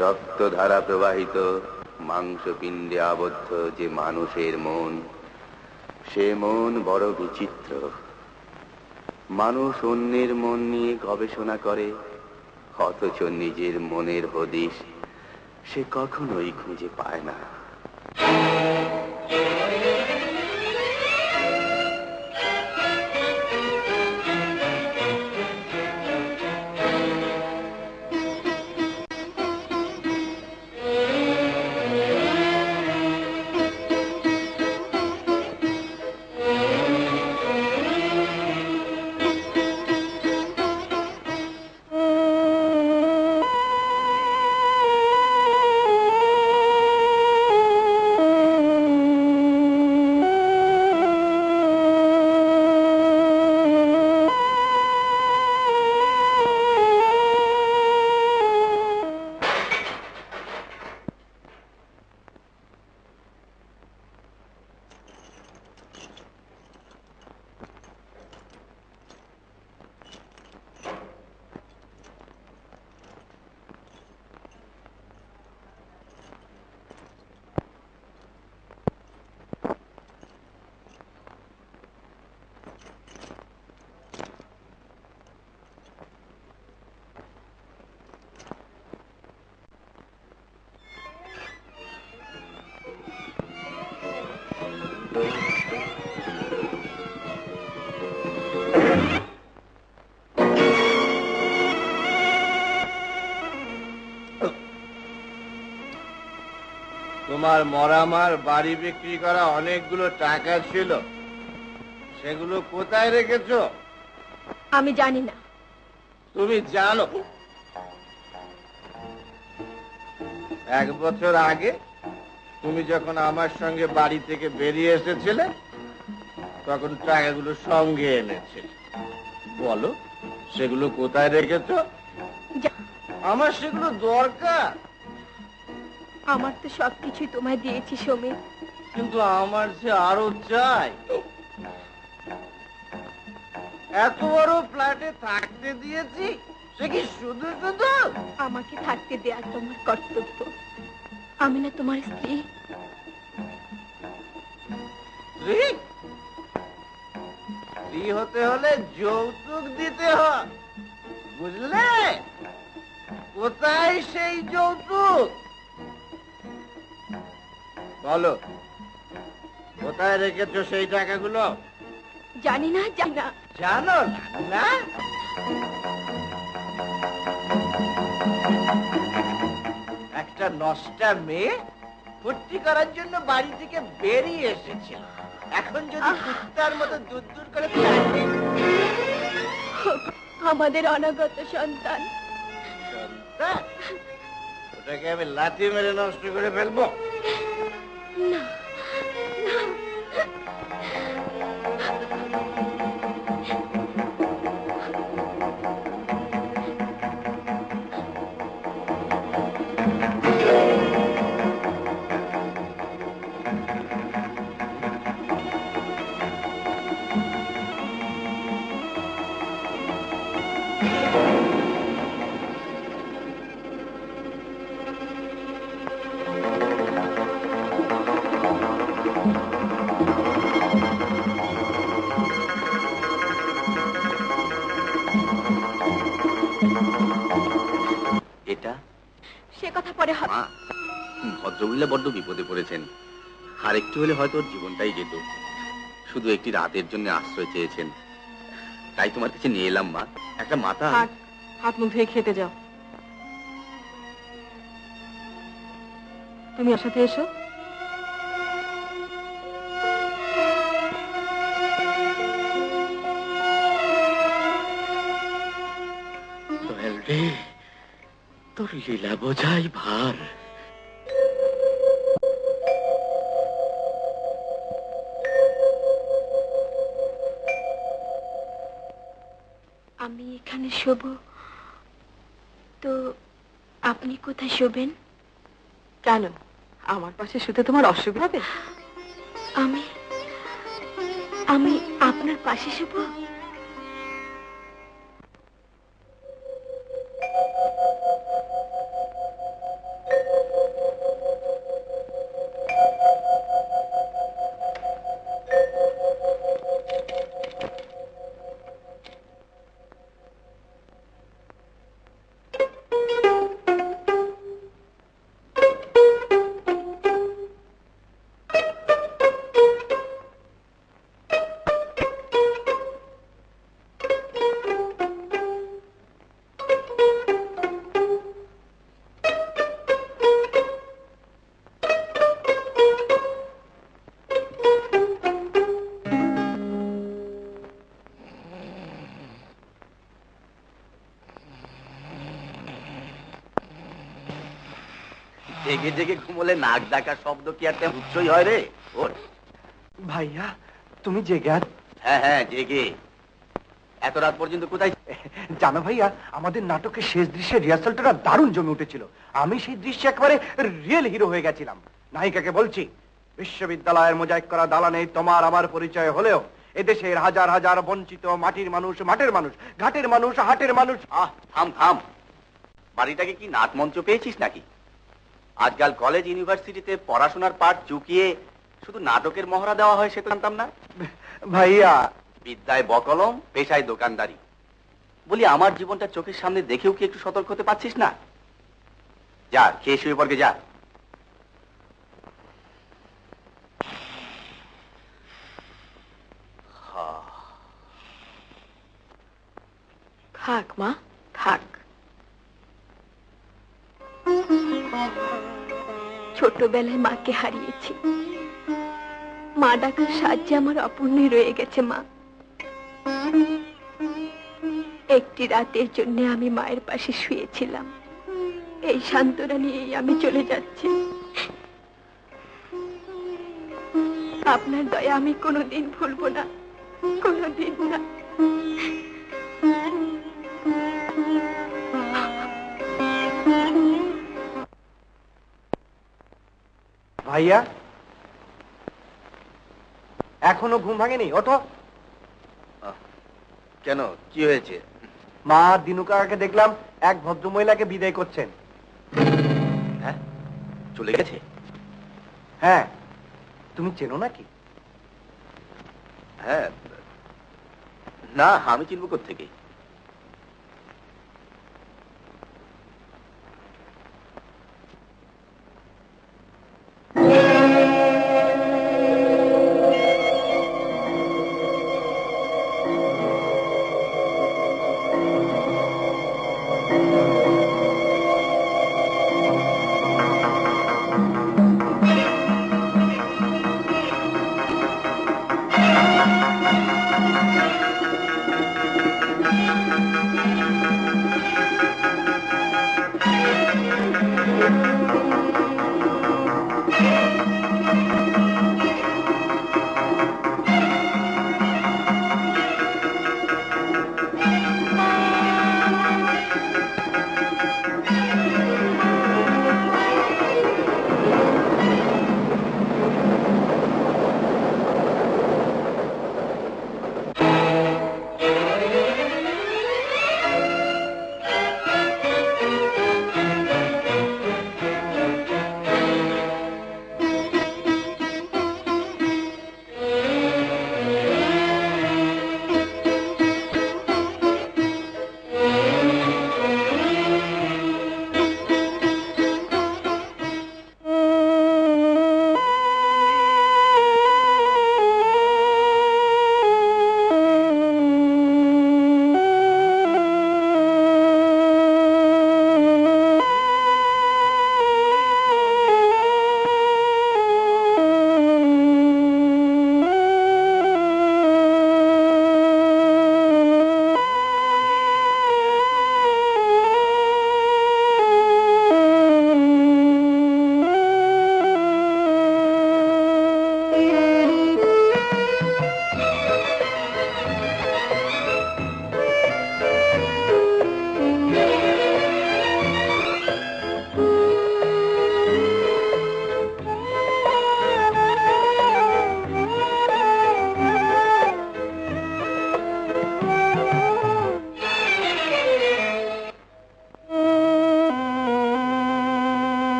রক্তধারা প্রবাহিত, মাংসপিণ্ডে আবদ্ধ যে মানুষের মন, সে মন বড় বিচিত্র। মানুষ অন্যের মন নিয়ে গবেষণা করে, অথচ নিজের মনের হদিশ সে কখনোই খুঁজে পায় না। তোমার মরামার বাড়ি বিক্রি করা অনেকগুলো টাকা ছিল, সেগুলো কোথায় রেখেছো? আমি জানি না। তুমি জানো, 1 বছর আগে তুমি যখন আমার সঙ্গে বাড়ি থেকে বেরিয়ে এসেছিলে, তখন টাকাগুলো সঙ্গে এনেছিলে। বলো, সেগুলো কোথায় রেখেছো? আমার সেগুলো দরকার। আমার তো সবকিছুই তোমায় দিয়েছি সমীর, কিন্তু আমার যে আরো চাই। এত বড় ফ্ল্যাটে থাকতে দিয়েছি, সে কি শুধু শুধু? আমাকে থাকতে দেয়া তোমার কর্তব্য। আমি না তোমার স্ত্রী? স্ত্রী হতে হলে যৌতুক দিতে হয়, বুঝলে? কোথায় সেই যৌতুক? বলো, কোথায় রেখেছো সেই টাকাগুলো? জানি না, জানি না। জানো না? একটা নষ্টা মেয়ে ফুর্তি করার জন্য বাড়ি থেকে বেরিয়ে এসেছিল, এখন যদি কুত্তার মতো দূর দূর করে আমাদের অনাগত সন্তান। সন্তান? ওটাকে আমি লাথি মেরে নষ্ট করে ফেলবো? না, ভদ্রমহিলা বড্ড বিপদে পড়েছেন, আর একটু হলে হয়তো ওর জীবনটাই যেত। শুধু একটি রাতের জন্য আশ্রয় চেয়েছেন, তাই তোমার কাছে নিয়ে এলাম মা। একটা মাথা। হাত মুখ ধুয়ে খেতে যাও। তুমি ওর সাথে এসো। দয়াল রে, তোর লীলা বোঝাই ভার। আমি এখানে শোবো তো আপনি কোথায় শোবেন? কেন, আমার পাশে শুতে তোমার অসুবিধা হবে? আমি আমি আপনার পাশে শোবো? জেগে জেগে ঘুমোলে নাক ডাকার শব্দ কি আর তেমন উচ্চই হয় রে? ওর ভাইয়া তুমি জেগে আছো? হ্যাঁ হ্যাঁ জেগে। এত রাত পর্যন্ত কোথায়? জানো ভাইয়া, আমাদের নাটকের শেষ দৃশ্যের রিহার্সালটা দারুণ জমে উঠেছিল। আমি সেই দৃশ্যে একেবারে রিয়েল হিরো হয়ে গেছিলাম। নায়িকাকে বলছি, বিশ্ববিদ্যালয়ের মোজাইক করা দালানে তোমার আমার পরিচয় হলেও এদেশের হাজার হাজার বঞ্চিত মাটির মানুষ, মাঠের মানুষ, ঘাটের মানুষ, হাটের মানুষ। আহ থাম থাম, বাড়িটাকে কি নাট মঞ্চ পেয়েছিস নাকি? আজকাল কলেজ ইউনিভার্সিটিতে পড়াশোনার পাঠ চুকিয়ে শুধু নাটকের মহড়া দেওয়া হয়, সে তো জানতাম না। ভাইয়া, বিদ্যায় বকলম, পেশায় দোকানদারি। বলি আমার জীবনটা চোখের সামনে দেখেও কি একটু সতর্ক হতে পারছিস না? যা খেয়ে শুয়ে পড়কে যা। থাক মা, থাক। ছোটবেলায় মাকে হারিয়েছি। মা ডাকার সাহায্যে আমার অপূর্ণই রয়ে গেছে মা। একটি রাতের জন্য আমি মায়ের পাশে শুয়েছিলাম। এই সান্ত্বনা নিয়েই আমি চলে যাচ্ছি। আপনার দয়া আমি কোনোদিন ভুলবো না, কোনোদিন না। ভাইয়া এখনো ঘুম ভাঙেনি? ওঠো। কেন, কি হয়েছে? মা দিনু কাকাকে দেখলাম এক ভদ্রমহিলাকে বিদায় করছেন। হ্যাঁ, চলে গেছে? হ্যাঁ, তুমি চেনো নাকি? হ্যাঁ, না আমি চিনব কোত্থেকে?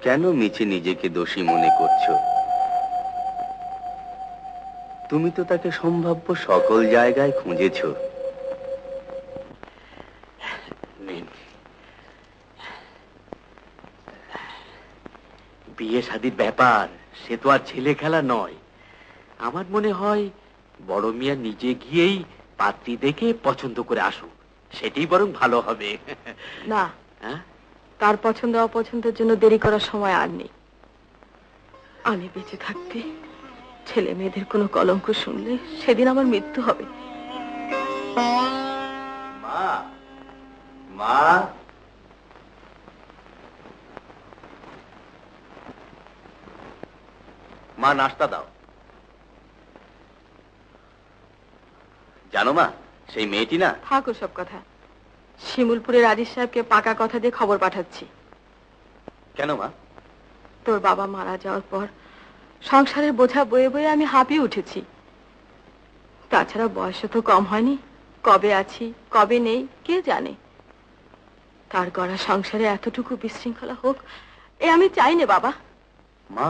কেন মিছে নিজেকে দোষী মনে করছো? তুমি তো তাকে সম্ভাব্য সকল জায়গায় খুঁজেছো। বিয়ে শাদীর ব্যাপার, সে তো আর ছেলে খেলা নয়। আমার মনে হয় বড় মিয়া নিজে গিয়েই পাত্রী দেখে পছন্দ করে আসুক, সেটাই বরং ভালো হবে। না, হ্যাঁ? তার পছন্দ অপছন্দের জন্য দেরি করার সময় আর নেই। আমি বেঁচে থাকতে ছেলে মেয়েদের কোনো কলঙ্ক শুনলে সেদিন আমার মৃত্যু হবে। মা, মা, মা নাস্তা দাও। জানো মা, সেই মেয়েটি না। থাক সব কথা। শিমুলপুরের রাজীব সাহেবকে পাকা কথা দিয়ে খবর পাঠাচ্ছি। কেন মা? তোর বাবা মারা যাওয়ার পর সংসারের বোঝা বয়ে বয়ে আমি হাঁপিয়ে উঠেছি। তাছাড়া বয়স তো কম হয়নি, কবে আছি কবে নেই কে জানে। তার গড়া সংসারে এতটুকু বিশৃঙ্খলা হোক এ আমি চাই না বাবা। মা,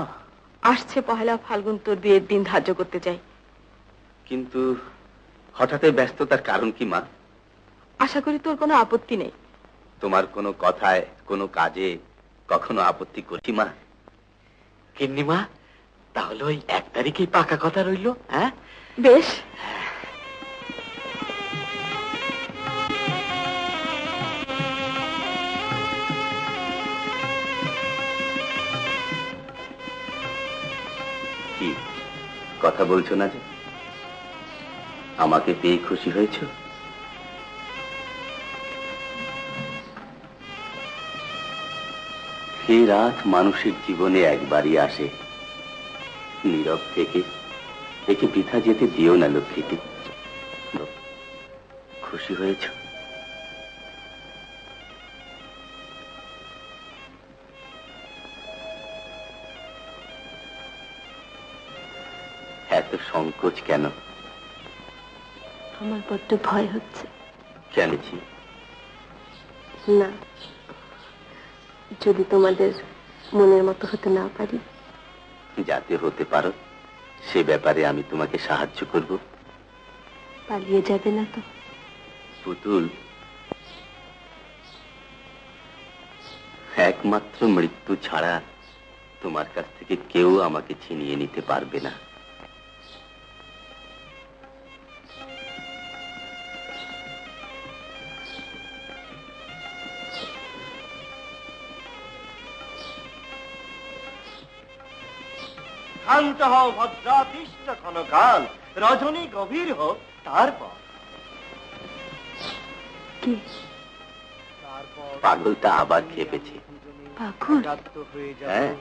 আসছে পহেলা ফাল্গুন তোর বিয়ের দিন ধার্য করতে চাই। কিন্তু হঠাৎ ব্যস্ততার কারণ কি মা? আশা করি তোর কোনো আপত্তি নেই। তোমার কোনো কথায় কোনো কাজে কখনো আপত্তি করছি মা? কিন্নিমা, তাহলে ওই 1 তারিখেই পাকা কথা রইল। হ্যাঁ, বেশ। কি কথা বলছো না যে? আমাকে পেয়ে খুশি হয়েছ? এই রাত মানুষের জীবনে একবারই আসে। নীরব থেকে একে বৃথা যেতে দিও না লক্ষ্মীটি। খুশি হয়েছ? এত সংকোচ কেন? আমার বড্ড ভয় হচ্ছে। কেন? না, যদি তোমাদের মনের মতো হতে না পারি। যাতে হতে পারো সে ব্যাপারে আমি তোমাকে সাহায্য করব। পালিয়ে যাবে না তো? পুতুল, একমাত্র মৃত্যু ছাড়া তোমার কাছ থেকে কেউ আমাকে ছিনিয়ে নিতে পারবে না। শান্ত হও ভদ্রা, তিষ্ঠ ক্ষণকাল, রজনী গভীর হোক তারপর। কি? পাগলটা আবার খেপেছে। পাগল? হ্যাঁ,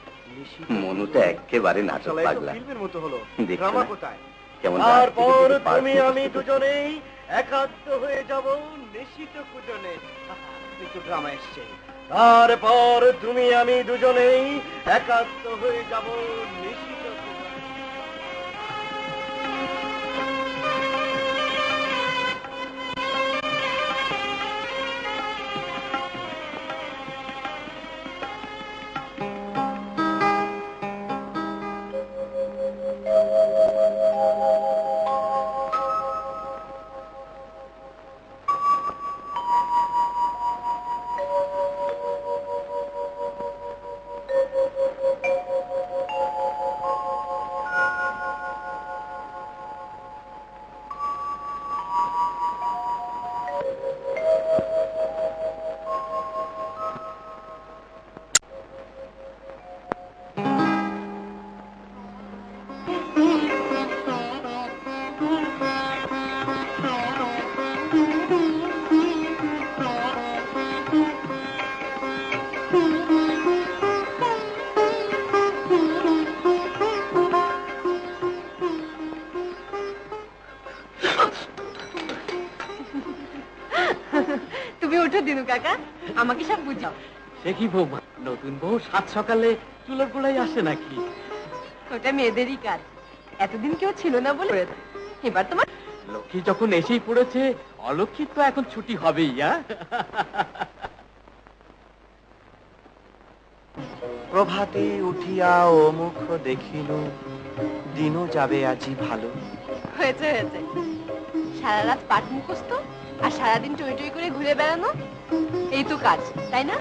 মনুটা একেবারে নাটক পাগলা। ফিল্মের মতো হলো। দেখছো ড্রামা না? কোথায়? কেমন তারপর রাত থেকে তুমি পার আমি করতে দুজনেই একাত্ম হয়ে যাব নিশিত কুজনে। একটু ড্রামা এসছে। তারপর তুমি আমি দুজনেই একাত্ম হয়ে যাব নিশিত কুজনে। তুমি ওঠো দিনু কাকা, আমাকে সব বুঝাও। সে কি বৌমা, নতুন বউ 7 সকালে চুলোর গোড়ায় আসে নাকি? ওটা মেয়েদেরই কাজ, এতদিন কেউ ছিল না বলে। এবার তোমার লক্ষ্মী যখন এসেই পড়েছে, অলক্ষ্মীর তো এখন ছুটি হবেই। প্রভাতে উঠিয়া ও মুখ দেখিল, দিনও যাবে আজি ভালো। হয়েছে হয়েছে, সারা রাত পাঠ মুখস্থ আর সারাদিন টই টই করে ঘুরে বেড়ানো, এই তো কাজ, তাই না?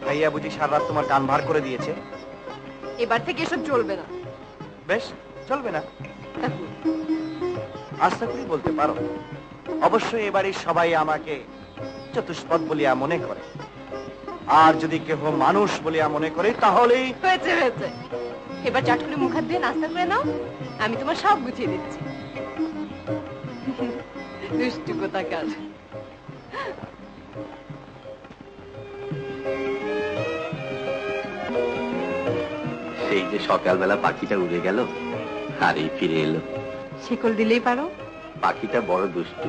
ভাইয়া বুঝি সারা রাত তোমার কান ভার করে দিয়েছে? এবার থেকে এসব চলবে না। বেশ, চলবে না, আশা করি বলতে পারো। অবশ্যই এবারে সবাই আমাকে চতুষ্পদ বলিয়া মনে করে, আর যদি কেহ মানুষ বলিয়া মনে করে তাহলেই। হয়েছে হয়েছে, এবার চট করে মুখ হাত ধুয়ে নাস্তা করে নাও, আমি তোমার সব গুছিয়ে দিচ্ছি। দুষ্টু কোথাকার। সেই যে সকালবেলা পাখিটা উড়ে গেল আর এই ফিরে এলো। শিকল দিলেই পারো। পাখিটা বড় দুষ্টু,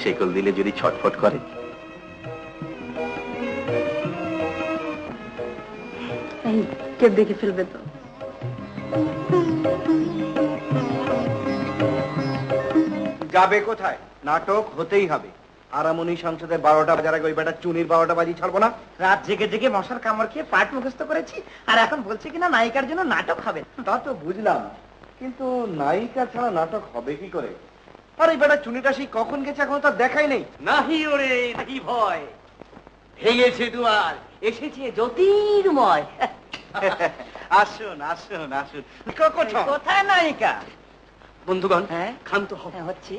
শেকল দিলে যদি ছটফট করে। কেউ দেখে ফেলবে তো। যাবে কোথায়? নাটক হতেই হবে। আরামনি সংসদের 12টা বাজার আগে ওই বেটা চুনির 12টা বাজি ছাড়বো না। রাত জেগে জেগে মশার কামড় খেয়ে পাঠ মুখস্থ করেছি, আর এখন বলছে কিনা নায়িকার জন্য নাটক হবে। তা তো বুঝলাম, কিন্তু নায়িকা ছাড়া নাটক হবে কি করে? আর এই বেটা চুনিটা সেই কখন গেছে এখনো তার দেখাই নেই। নাহি ওরে নাহি ভয়, ভেঙেছে দুয়ার, এসেছে জ্যোতির্ময়। আসুন আসুন আসুন। কোথায় নায়িকা? বন্ধুগণ, হ্যাঁ? ক্ষান্ত হও। হ্যাঁ, হচ্ছি।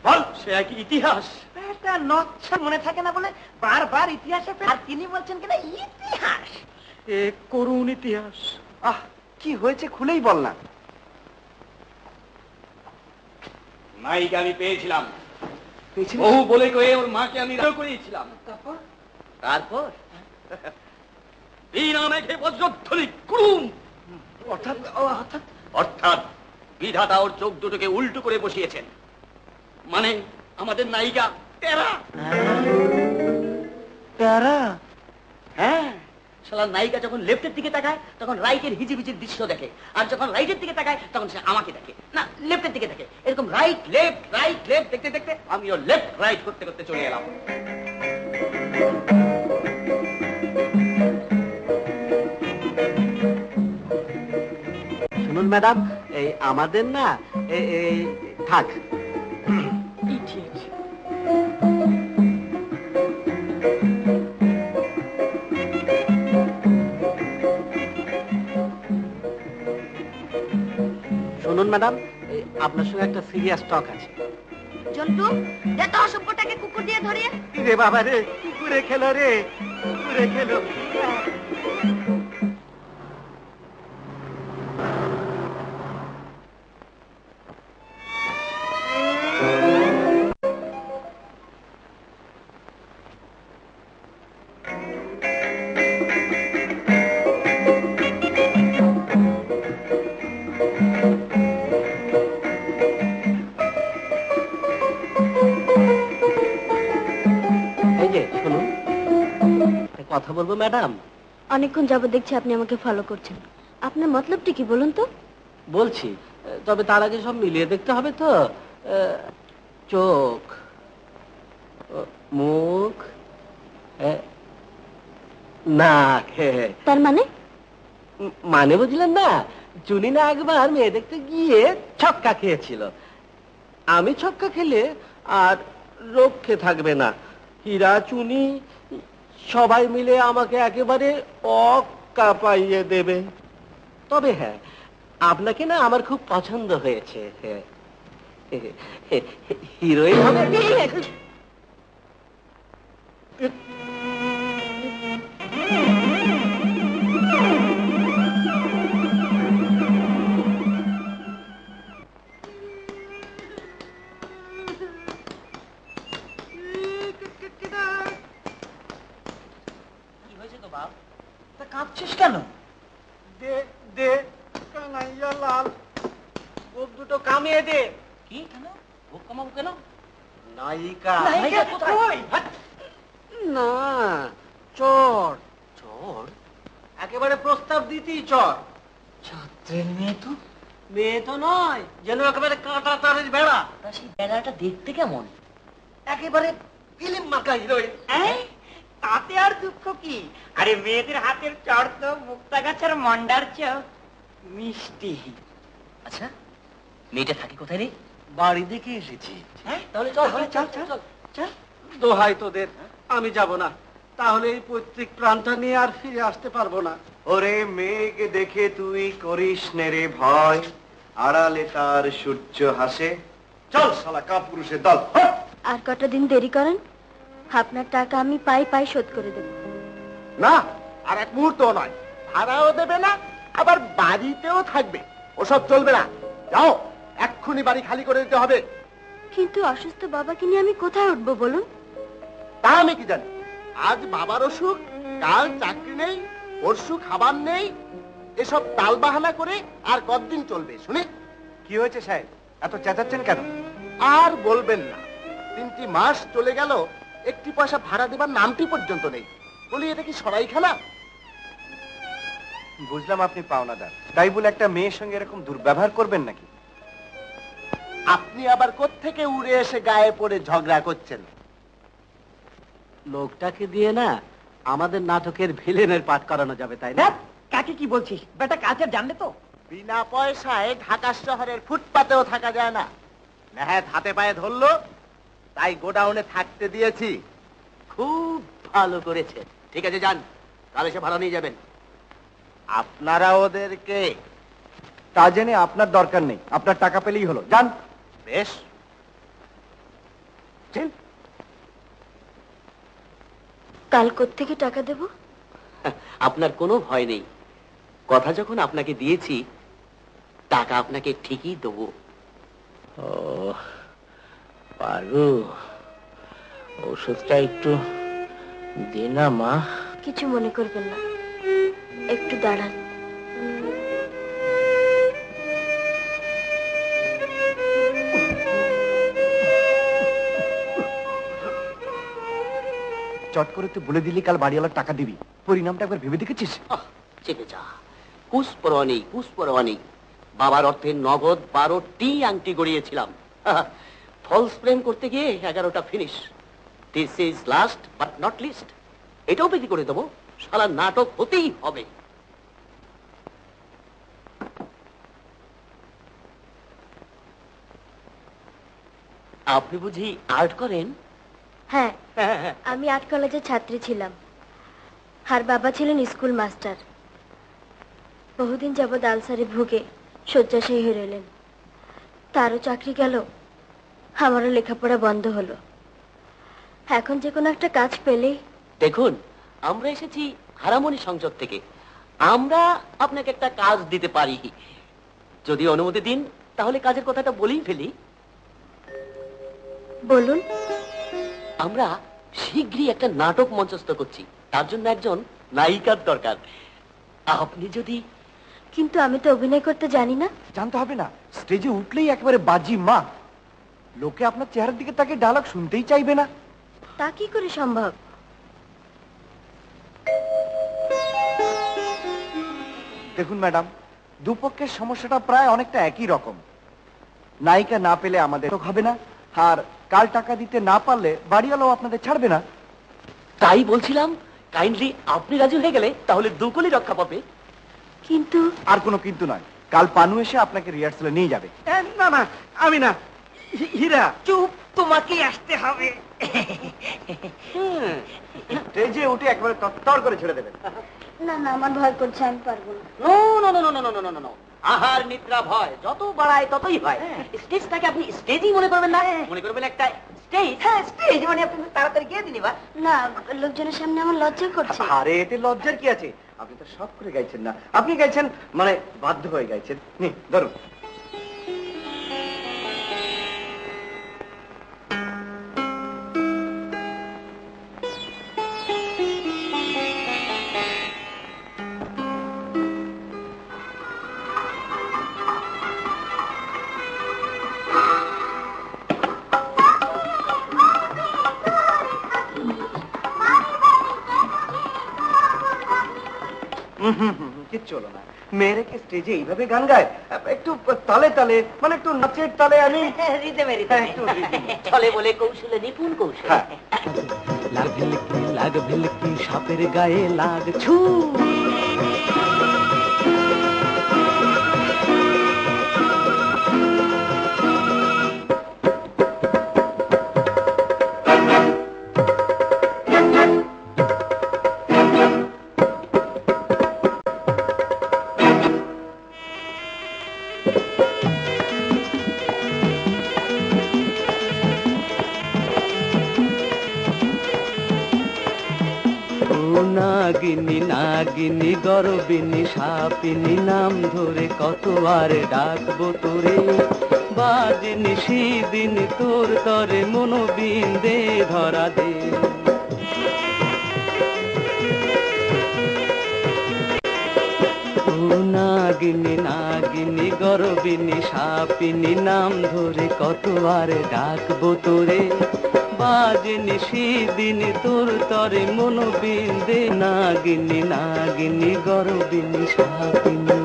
বল, সে এক ইতিহাস। একটা নচ্ছা মনে থাকে না বলে বারবার ইতিহাসে আর তিনি বলছেন কিনা ইতিহাস। এক করুণ ইতিহাস। আহ, কি হয়েছে খুলেই বল না। নায়িকা আমি পেয়েছিলাম, বহু বলে কয়ে ওর মাকে আমি বিয়ে করিয়েছিলাম। তারপর বিনা মেঘে বজ্রধ্বনি কুড়ুম। অর্থাৎ অর্থাৎ বিধাতা ওর চোখ দুটোকে উল্টো করে বসিয়েছেন, মানে আমাদের নায়িকা টেরা। প্যারা। হ্যাঁ, শালা নায়িকা যখন লেফটের দিকে তাকায় তখন রাইটের হিজিবিজির দৃশ্য দেখে, আর যখন রাইটের দিকে তাকায় তখন সে আমাকে দেখে, না লেফটের দিকে দেখে। এরকম রাইট লেফট দেখতে দেখতে আমিও লেফট রাইট করতে করতে চলে এলাম। শুনুন ম্যাডাম, এই আমাদের না এই থাক। শুনুন ম্যাডাম, আপনার সঙ্গে একটা সিরিয়াস টক আছে। জন্টু, এত অসভ্যটাকে কুকুর দিয়ে ধরিয়ে। রে বাবা রে, কুকুরে খেলো রে, কুকুরে খেলো। এই যে শুনুন, একটা কথা বলবো ম্যাডাম। অনেকক্ষণ যাবত দেখছি আপনি আমাকে ফলো করছেন। আপনার মতলবটা কি বলুন তো? বলছি, তবে তার আগে সব মিলিয়ে দেখতে হবে তো। চোখ, মুখ, নাক। তার মানে? মানে বুঝলেন না, চুনি না একবার মেয়ে দেখতে গিয়ে ছক্কা খেয়েছিল। আমি ছক্কা খেলে আর রক্ষে থাকবে না, হীরা চুনি সবাই মিলে আমাকে একেবারে অক্কা পাইয়ে দেবে। তবে হ্যাঁ, আপনাকে না আমার খুব পছন্দ হয়েছে। হিরোইন হবে। কি হয়েছে তো বাপ? তা কাঁদছিস কেন? দে দে কানাইয়া লাল, বুক দুটো কামিয়ে দে। কি কেন? ভোগ কমাবো কেন? নায়িকা। নায়িকা কোথায়? না, চর। চর? একেবারে প্রস্তাব দিতেই চর। ছাত্রের মেয়ে তো। মেয়ে তো নয়, যেন একেবারে কাঁটা তারের বেড়া। তা সেই বেড়াটা দেখতে কেমন? একেবারে ফিল্ম মার্কা হিরোইন। এই, তাতে আর দুঃখ কি? আরে মেয়েদের হাতের চড় তো মুক্তা গাছের মন্ডার চেয়েও মিষ্টি। আচ্ছা, মেয়েটা থাকে কোথায় রে? বাড়ি দেখে এসেছি। হ্যাঁ, তাহলে চল চল চল চল চল। দোহাই তোদের, আমি যাব না। তাহলে এই পৈতৃক প্রাণটা নিয়ে আর ফিরে আসতে পারবো না। ওরে মেঘ দেখে তুই করিস নে রে ভয়, আড়ালে তার সূর্য হাসে। চল শালা কাপুরুষের দল। আর কটা দিন দেরি করেন, আপনার টাকা আমি পাই পাই শোধ করে দেব। না, আর এক মুহূর্ত নয়। ভাড়াও দেবে না, আবার বাড়িতেও থাকবে। ওসব চলবে না। যাও, এক্ষুনি বাড়ি খালি করে দিতে হবে। কিন্তু অসুস্থ বাবাকে নিয়ে আমি কোথায় উঠবো বলুন? তা আমি কি জানি? আজ বাবার অসুখ, কাল চাকরি নেই, পরশু খাবার নেই। এসব তাল বাহানা করে আর কতদিন চলবে শুনি? কি হয়েছে সাহেব, এত চেঁচাচ্ছেন কেন? আর বলবেন না, 3টি মাস চলে গেল, একটি পয়সা ভাড়া দেবার নামটি পর্যন্ত নেই। বলি এটা কি সরাইখানা? বুঝলাম আপনি পাওনাদার, তাই বলে একটা মেয়ের সঙ্গে এরকম দুর্ব্যবহার করবেন নাকি? আপনি আবার কোত্থেকে উড়ে এসে গায়ে পড়ে ঝগড়া করছেন? লোকটাকে দিয়ে না আমাদের নাটকের ভিলেনের পাঠ করানো যাবে, তাই না? কাকে কি বলছিস? বেটা কালচার জানলে তো। বিনা পয়সায় ঢাকা শহরের ফুটপাতেও থাকা যায় না। নেহাত হাতে পায়ে ধরলো, তাই গোডাউনে থাকতে দিয়েছি। খুব ভালো করেছে। ঠিক আছে, যান, কাল এসে ভাড়া নিয়ে যাবেন। আপনারা ওদেরকে? তা জেনে আপনার দরকার নেই, আপনার টাকা পেলেই হলো। যান। বেশ, চল। কাল কোত্থেকে টাকা দেব? আপনার কোনো ভয় নেই। কথা যখন আপনাকে দিয়েছি, টাকা আপনাকে ঠিকই দেবো। ও পারু, ওষুধটা একটু দে না মা। কিছু মনে করবেন না, একটু দাঁড়ান। চট করে তুই বলে দিলি কাল বাড়িওয়ালার টাকা দিবি, পরিণামটা একবার ভেবে দেখেছিস? চেপে যা, কুসপরোয়া নেই, কুসপরোয়া নেই। বাবার অর্থে নগদ 12টি আংটি গড়িয়েছিলাম। ফলস প্রেম করতে গিয়ে 11টা finish. This is last but not least. এটাও বিক্রি করে দেবো। শালা নাটক হতেই হবে। আপনি বুঝি আর্ট করেন? হ্যাঁ, আমি আর্ট কলেজের ছাত্রী ছিলাম, আর বাবা ছিলেন স্কুল মাস্টার। বহুদিন যাবৎ আলসারে ভুগে শয্যাশায়ী হয়ে রইলেন। তারও চাকরি গেল, আমারও লেখাপড়া বন্ধ হলো। এখন যে কোনো একটা কাজ পেলেই। দেখুন, আমরা এসেছি হারামণি সংসদ থেকে। আমরা আপনাকে একটা কাজ দিতে পারি। যদি অনুমতি দিন, তাহলে কাজের কথাটা বলেই ফেলি। বলুন। আমরা শীঘ্রই একটা নাটক মঞ্চস্থ করছি, তার জন্য একজন নায়িকার দরকার। আপনি যদি। কিন্তু আমি তো অভিনয় করতে জানি না। জানতে হবে না, স্টেজে উঠলেই একেবারে বাজি মা। লোকে আপনার চেহারার দিকে তাকে ডায়লগ শুনতেই চাইবে না। তা কি করে সম্ভব? দেখুন ম্যাডাম, দুপক্ষের সমস্যাটা প্রায় অনেকটা একই রকম। নায়িকা না পেলে আমাদের হবে না, আর কাল টাকা দিতে না পারলে বাড়িওয়ালাও আপনাদের ছাড়বে না। তাই বলছিলাম, কাইন্ডলি আপনি রাজি হয়ে গেলে তাহলে দুকলি রক্ষা পাবে। কিন্তু। আর কোনো কিন্তু নয়, কাল পানু এসে আপনাকে রিহার্সালে নিয়ে যাবে। না না, আমি না। হীরা, চুপ, তোমাকে আসতে হবে। স্টেজে উঠে একবারে তত্তর করে ছেড়ে দেবেন। না না, আমার ভয় করছে, আমি পারবো না। No no no no no no no no. আহার নিদ্রা ভয় যত বাড়ায় ততই হয়। স্টেজটাকে আপনি স্টেজই মনে করবেন না, মনে করবেন একটা স্টেজ। হ্যাঁ, স্টেজ মানে আপনি তাড়াতাড়ি গিয়ে দিনি বা। না, লোকজনের সামনে আমার লজ্জা করছে। আরে এতে লজ্জার কি আছে? আপনি তো শখ করে গাইছেন না, আপনি গাইছেন মানে বাধ্য হয়ে গাইছেন। ধরুন। কিচ্ছু হলো না। মেয়েরা কি স্টেজে এইভাবে গান গায়? একটু তালে তালে, মানে একটু নাচের তালে। আমি চলে বলে কৌশলে নিপুণ কৌশল। লাল ব্ল্যাক ভেলকি সাপের গায়ে লাগছু। নাগিনী নাগিনী গরবিনী সাপিনী নাম ধরে কত আর ডাকবো তোরে, বাজিনী শিদিনী তোর তরে মনোবিন্দে ধরা দে। ও নাগিনী নাগিনী গরবিনী সাপিনী নাম ধরে কত আর ডাকবো তোরে, বাজনি শিদিনী তোর তরে মনোবিন্দে। নাগিনী নাগিনী গরবিনী সাপিনী।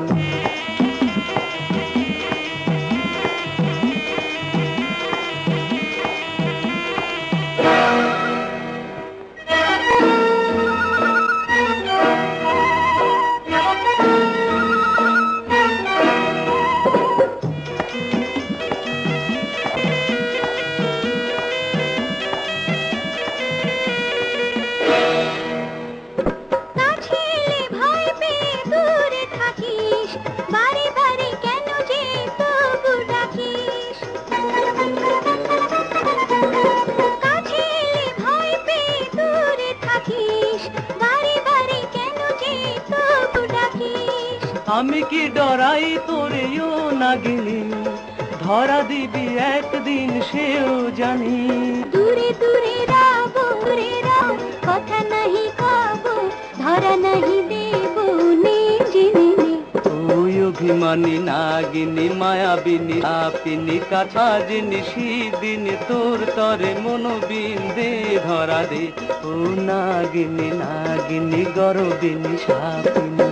আমি কি ডরাই তোরে ও নাগিনী, ধরা দিবি একদিন সেও জানি। দূরে দূরে রাবো রে রাও, কথা নাহি কব, ধরা নাহি দেব নিজে নিজে। ওই অভিমানী নাগিনী মায়াবিনী সাপিনী কাছাজিনী শিদিনী তোর তরে মনোবিন্দে ধরা দে। ও নাগিনী নাগিনী গরবিনী সাপিনী।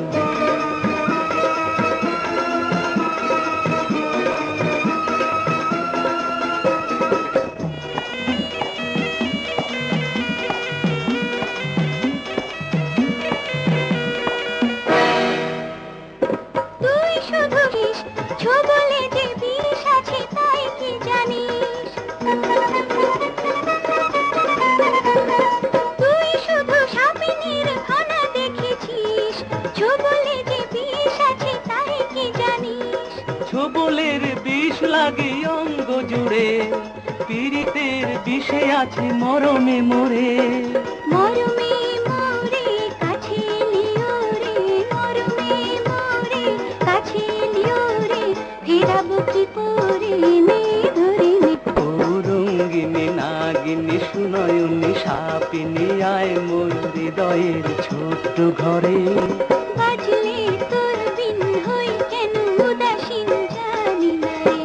ছোবলের বিষ লাগে অঙ্গ জুড়ে, পীড়িতের বিষে আছে মরমে মরে। মরমে মরে কাছে লিও রে, মরমে মরে কাছে লিও রে, ফেরাবো কি পরে নে ধরে নে। ও রঙ্গিনী নাগিনী সুনয়নী সাপিনী আয় মোর হৃদয়ের ছোট্ট ঘরে। বাজলে তোর বিন হই কেন উদাসীন জানি না রে।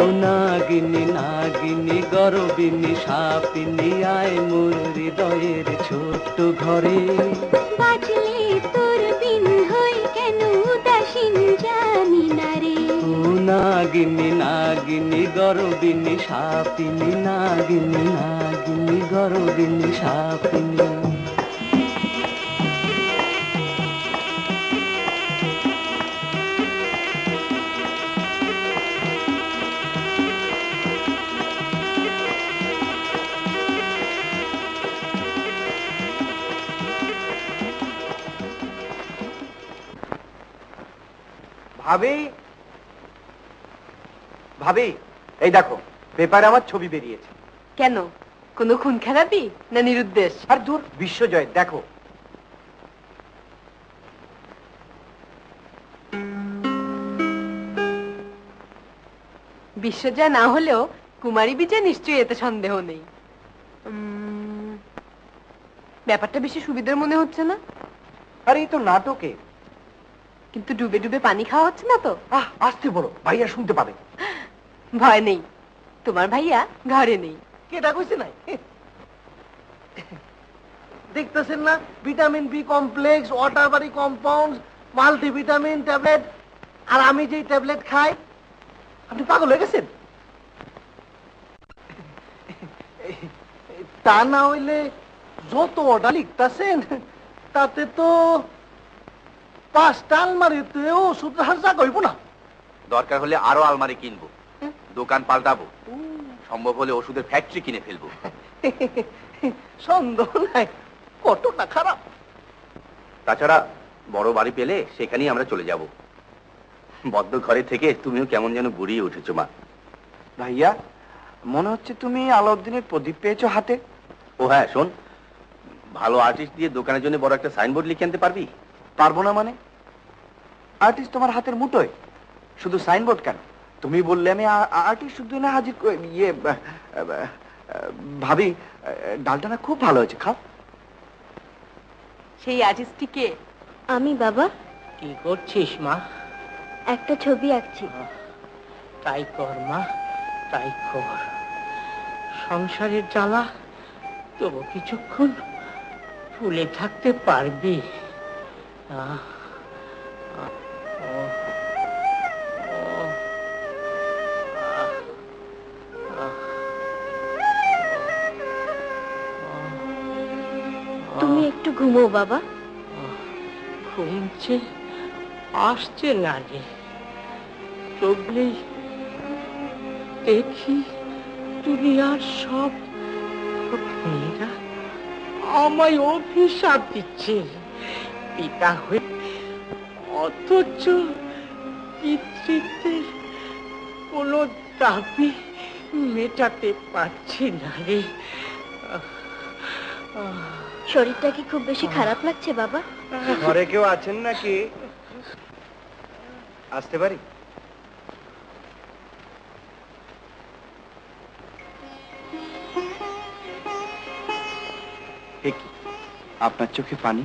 ও নাগিনী নাগিনী গরবিনী সাপিনী আয় মোর হৃদয়ের ছোট্ট ঘরে। বাজলে তোর বিন হই কেন উদাসীন জানি না রে। ও নাগিনী নাগিনী গরবিনী সাপিনী, নাগিনী নাগিনী গরবিনী সাপিনী। ভাবি ভাবি, এই দেখো পেপারে আমার ছবি বেরিয়েছে। কেন, কোনো খুন খেলাপি না নিরুদ্দেশ? আর দূর, বিশ্বজয় দেখো। বিশ্বজয় না হলেও কুমারী বিজয় নিশ্চয়ই, এতে সন্দেহ নেই। ব্যাপারটা বেশি সুবিধার মনে হচ্ছে না? আরে এই তো নাটকে। কিন্তু ডুবে ডুবে পানি খাওয়া হচ্ছে না তো? আসতে বলো, ভাইয়া শুনতে পাবে। ভয় নেই, তোমার ভাইয়া ঘরে নেই। কেটা কইছে নাই? দেখতেছেন না, vitamin B complex, water body compound, multivitamin tablet. আর আমি যেই ট্যাবলেট খাই, আপনি পাগল হয়ে গেছেন? তা না হইলে যত অর্ডার লিখতেছেন তাতে তো 5টা আলমারিতেও ওষুধ রাখার জায়গা হইব না। দরকার হলে আরো আলমারি কিনবো, দোকান পাল্টাবো, সম্ভব হলে ওষুধের ফ্যাক্টরি কিনে ফেলবো। সন্দেহ নাই কতটা খারাপ। তাছাড়া বড় বাড়ি পেলে সেখানেই আমরা চলে যাব। বদ্ধ ঘরে থেকে তুমিও কেমন যেন গুড়িয়ে উঠেছো মা। ভাইয়া, মনে হচ্ছে তুমি আলাউদ্দিনের প্রদীপ পেয়েছো হাতে। ও হ্যাঁ, শোন, ভালো আর্টিস্ট দিয়ে দোকানের জন্য বড় একটা সাইনবোর্ড লিখে আনতে পারবি? পারবো না মানে? আর্টিস্ট তোমার হাতের মুঠোয়, শুধু সাইনবোর্ড কেন? তুমি বললে আমি আর্টিস্ট শুধু না হাজির ইয়ে ভাবি, ডালটা না খুব ভালো হয়েছে, খাও। সেই আর্টিস্টটিকে আমি বাবা কি করছিস মা? একটা ছবি আঁকছি। তাই কর মা, তাই কর। সংসারের জ্বালা তবু কিছুক্ষণ ভুলে থাকতে পারবি। তুমি একটু ঘুমো বাবা। ঘুমছে আসছে না রে, চোখলেই দেখি দুনিয়ার সব মেয়েরা আমায় অভিশাপ দিচ্ছে পিতা হয়ে, অথচ পিতৃত্বের কোনো দাবি মেটাতে পারছি না রে। শরীরটা কি খুব বেশি খারাপ লাগছে বাবা? ঘরে কেউ আছেন নাকি? আসতে পারি? আপনার চোখে পানি?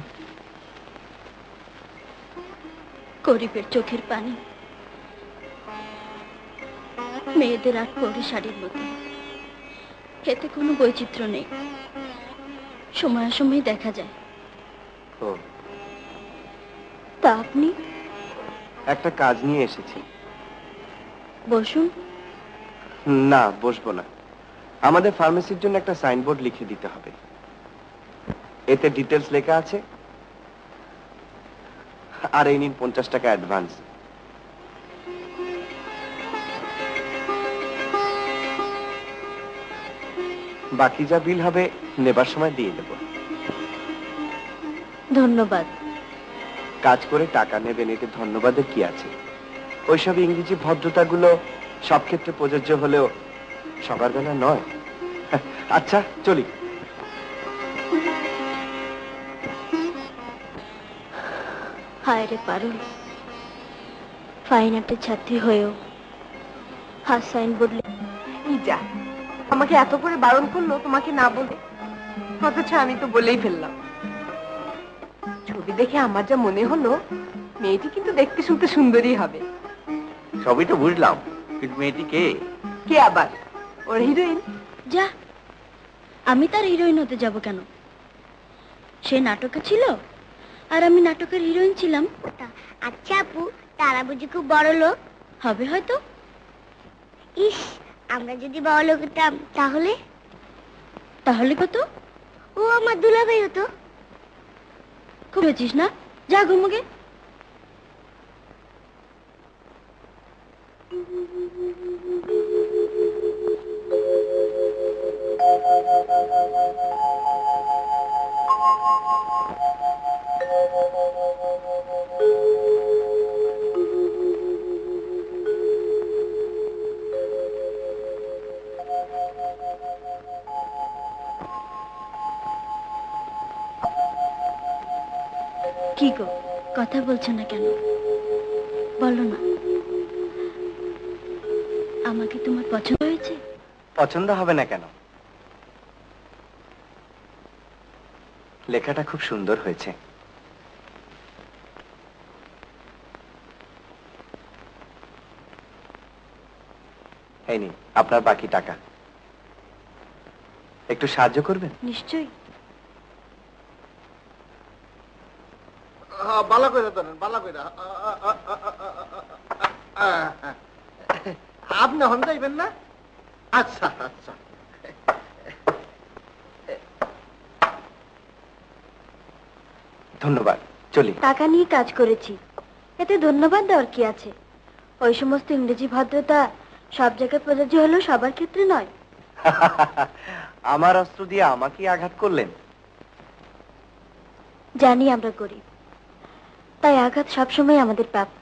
গরিবের চোখের পানি মেয়েদের আর পরি শাড়ির মতো, এতে কোনো বৈচিত্র্য নেই, সময় দেখা যায়। ও, তা আপনি? একটা কাজ নিয়ে এসেছি। বসুন। না, বসবো না। আমাদের ফার্মেসির জন্য একটা সাইনবোর্ড লিখে দিতে হবে। এতে ডিটেলস লেখা আছে, আর এই নিন 50 টাকা অ্যাডভান্স। বাকি যা বিল হবে নেবার সময় দিয়ে দেব। ধন্যবাদ। কাজ করে টাকা নেবেন, এতে ধন্যবাদের কি আছে? ওইসব ইংরেজি ভদ্রতাগুলো সব ক্ষেত্রে প্রযোজ্য হলেও সবার বেলা নয়। আচ্ছা, চলি। হায় রে পারুল, ফাইন আর্টের ছাত্রী হয়েও হাত সাইনবোর্ড যা আমাকে এত করে বারণ করলো তোমাকে না বলে, অথচ আমি তো বলেই ফেললাম। ছবি দেখে আমার যা মনে হলো, মেয়েটি কিন্তু দেখতে শুনতে সুন্দরী হবে। সবই তো বুঝলাম, কিন্তু মেয়েটি কে? কে আবার? ওর হিরোইন। যা, আমি তার হিরোইন হতে যাব কেন? সে নাটকে ছিল আর আমি নাটকের হিরোইন ছিলাম। আচ্ছা আপু, তারা বুঝি খুব বড় লোক হবে হয়তো। ইস, আমরা যদি বড় লোক হতাম তাহলে? তাহলে কত? ও আমার দুলাভাই হতো। খুব হয়েছিস না, যা ঘুমোগে। কি গো, কথা বলছো না কেন? বলো না, আমাকে তোমার পছন্দ হয়েছে? পছন্দ হবে না কেন? লেখাটা খুব সুন্দর হয়েছে। এই নিন আপনার বাকি টাকা। একটু সাহায্য করবেন? নিশ্চয়ই। বালা কইরা ধরেন, বালা কইরা। আপনি হন যাইবেন না? আচ্ছা আচ্ছা। ধন্যবাদ, চলি। টাকা নিয়ে কাজ করেছি, এতে ধন্যবাদ দেওয়ার কি আছে? ওই সমস্ত ইংরেজি ভদ্রতা সব জায়গায় প্রযোজ্য হলেও সবার ক্ষেত্রে নয়। আমার অস্ত্র দিয়ে আমাকে আঘাত করলেন? জানি আমরা গরিব, তাই আঘাত সবসময় আমাদের প্রাপ্য।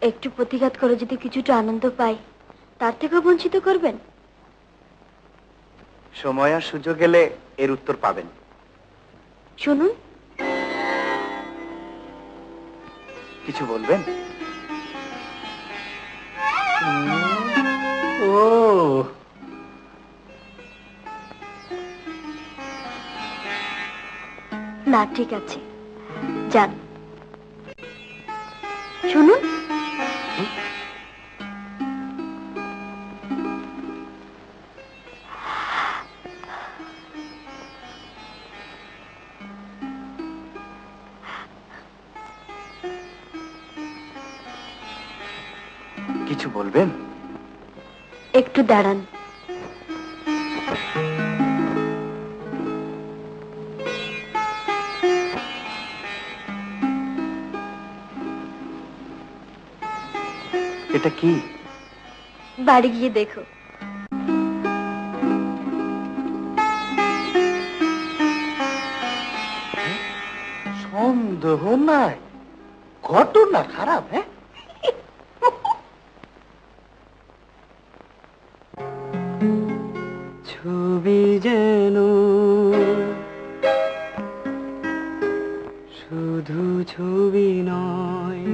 একটু প্রতিঘাত করে যদি কিছুটা আনন্দ পাই, তার থেকেও বঞ্চিত করবেন? সময় আর সুযোগ এলে এর উত্তর পাবেন। শুনুন। কিছু বলবেন? ও না, ঠিক আছে, যান। শুনুন। কিছু বলবেন? একটু দাঁড়ান। এটা কি? বাড়ি গিয়ে দেখো। সন্দেহ নাই, ঘটনা খারাপ। হ্যাঁ, ছবি যেন শুধু ছবি নয়,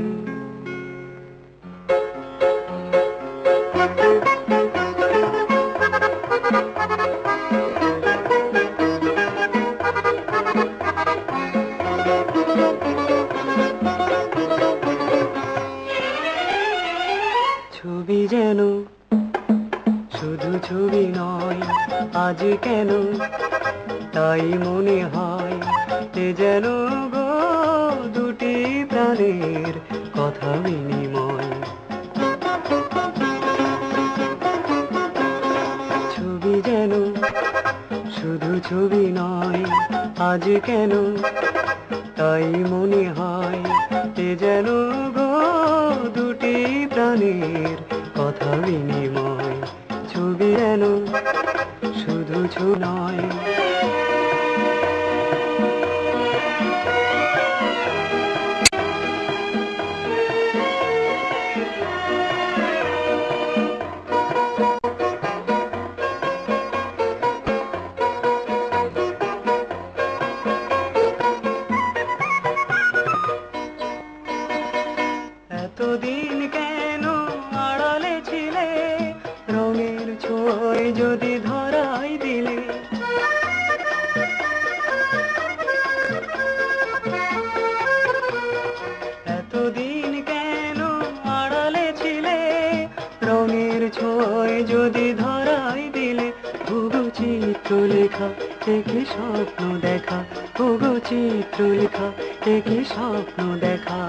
ছবি যেন শুধু ছবি নয়, আজ কেন তাই মনে হয় এ যেন গো দুটি প্রাণের কথা বিনিময়। ছবি যেন শুধু ছবি নয়, আজ কেন তাই মনে হয় এ যেন গো দুটি প্রাণের কথা বিনিময়। ছবি যেন শুধু ছবি নয়। এতদিন কেন আড়ালে ছিলে, রঙের ছোঁয় যদি ধরাই দিলে। এতদিন কেন আড়ালে ছিলে, রঙের ছোঁয় যদি ধরাই দিলে। ওগো চিত্র লেখা একই স্বপ্ন দেখা, ওগো চিত্র লেখা একই স্বপ্ন দেখা।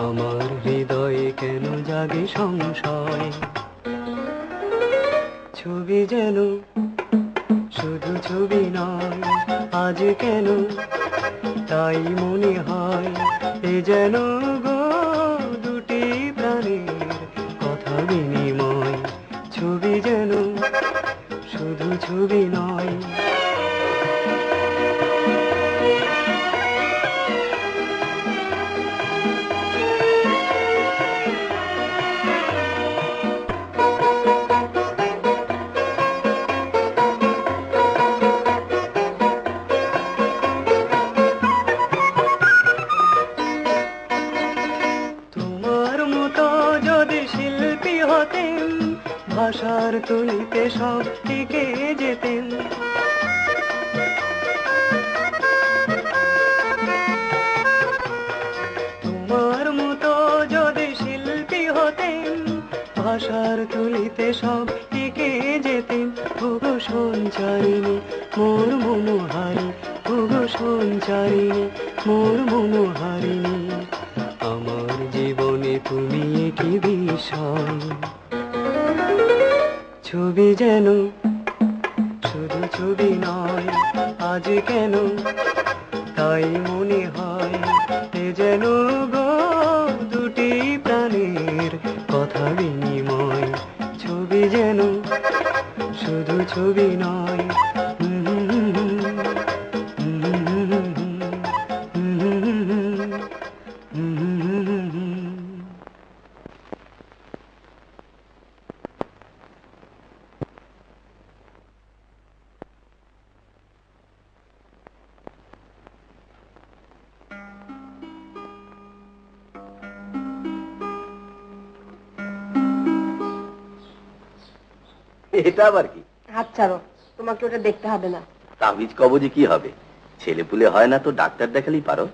আমার হৃদয়ে কেন জাগে সংশয়। ছবি যেন শুধু ছবি নয়, আজ কেন তাই মনে হয় এ যেন গো দুটি প্রাণের কথা বিনিময়। ছবি যেন শুধু ছবি নয়। তোমার মতো যদি শিল্পী হতেন, ভাষার তুলিতে সব টিকে যেতেন। তোমার মতো যদি শিল্পী হতেন, ভাষার তুলিতে সব টিকে যেতেন। ওগো সঞ্চারিণী মোর মনোহারি, ওগো সঞ্চারিণী মোর মনোহারিণী। আমার জীবনে তুমি কি বিষয়। ছবি যেন শুধু শুধু ছবি নয় আজ কেন তাই মনে হয় এ যেন গো দুটি প্রাণের কথা বিনিময় ছবি যেন শুধু ছবি নয় এটা আবার কি? হাত ছাড়ো, তোমাকে ওটা দেখতে হবে না। তাবিজ কবজে কি হবে? ছেলে পুলে হয় না তো ডাক্তার দেখালেই পারো।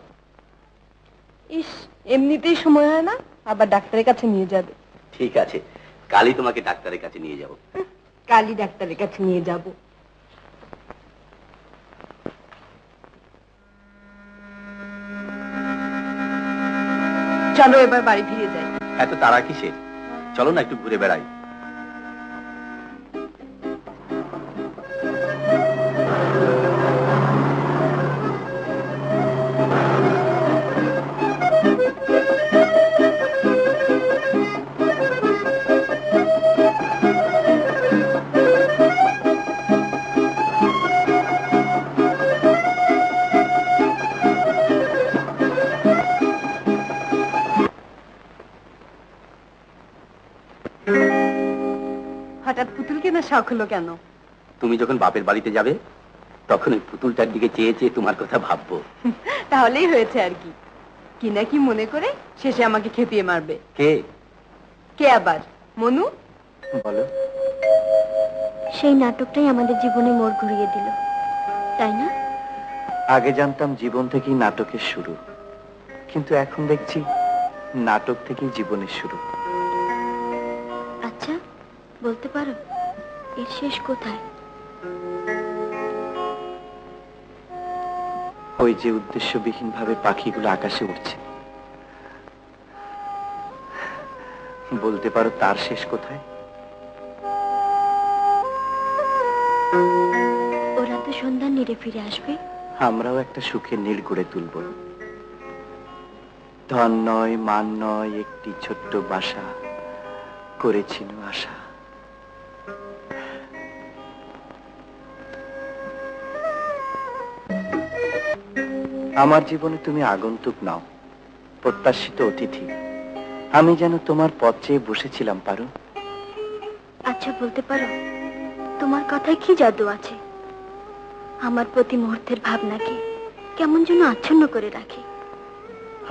ইস, এমনিতেই সময় হয় না, আবার ডাক্তারের কাছে নিয়ে যাবে। ঠিক আছে, কালই তোমাকে ডাক্তারের কাছে নিয়ে যাব। কালই ডাক্তারের কাছে নিয়ে যাব। চলো এবার বাড়ি ফিরে যাই। এত তাড়া কিসের? চলো না একটু ঘুরে বেড়াই। হঠাৎ পুতুল কেনার শখ হলো কেন? তুমি যখন বাপের বাড়িতে যাবে তখন ওই পুতুলটার দিকে চেয়ে চেয়ে তোমার কথা ভাববো। তাহলেই হয়েছে আর কি। কি না কি মনে করে শেষে আমাকে খেপিয়ে মারবে। কে? কে আবার? মনু। বলো। সেই নাটকটাই আমাদের জীবনে মোড় ঘুরিয়ে দিল, তাই না? আগে জানতাম জীবন থেকেই নাটকের শুরু, কিন্তু এখন দেখছি নাটক থেকেই জীবনের শুরু। আচ্ছা, বলতে পারো এর শেষ কোথায়? ওই যে উদ্দেশ্যবিহীন ভাবে পাখিগুলো আকাশে উঠছে, বলতে পারো তার শেষ কোথায়? ওরা তো সন্ধ্যা নেড়ে ফিরে আসবে। আমরাও একটা সুখের নীড় গড়ে তুলব। ধন নয়, মান নয়, একটি ছোট্ট বাসা করেছিল আশা। আমার জীবনে তুমি আগন্তুক নাও, প্রত্যাশিত অতিথি। আমি যেন তোমার পথ চেয়ে বসেছিলাম পারো। আচ্ছা, বলতে পারো তোমার কথায় কি জাদু আছে? আমার প্রতি মুহূর্তের ভাবনাকে কেমন যেন আচ্ছন্ন করে রাখে।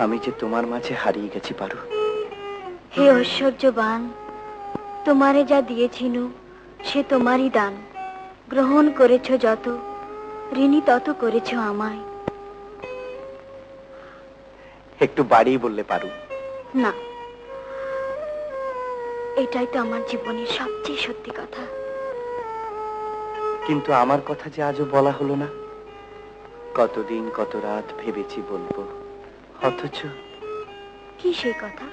আমি যে তোমার মাঝে হারিয়ে গেছি পারো। হে ঐশ্বর্যবান, তোমারে যা দিয়েছিল সে তোমারই দান। গ্রহণ করেছ যত, ঋণী তত করেছ আমায়। একটু বাড়িয়ে বললে পারো। না, এটাই তো আমার জীবনের সবচেয়ে সত্যি কথা। কিন্তু আমার কথা যে আজও বলা হলো না। কতদিন কত রাত ভেবেছি বলবো, অথচ কি সেই কথা?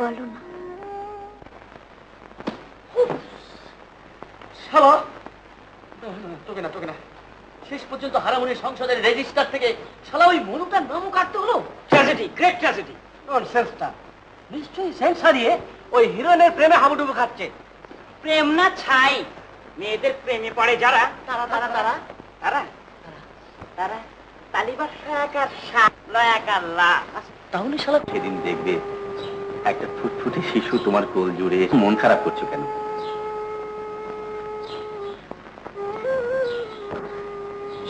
বলো না। শালা, তোকে না তোকে না, শেষ পর্যন্ত হারামনির সংসদের রেজিস্টার থেকে শালা ওই মনুটার নামও কাটতে হলো। Tragedy, great tragedy. ননসেন্সটা নিশ্চয়ই সেন্স হারিয়ে ওই হিরোইনের প্রেমে হাবুডুবু খাচ্ছে। প্রেম না ছাই, মেয়েদের প্রেমে পড়ে যারা তারা তারা তারা তারা তারা তালিবাস একার সাপ লয়াকার লা। তাহলে শালা সেদিন দেখবে একটা ফুটফুটে শিশু তোমার কোল জুড়ে। মন খারাপ করছো কেন?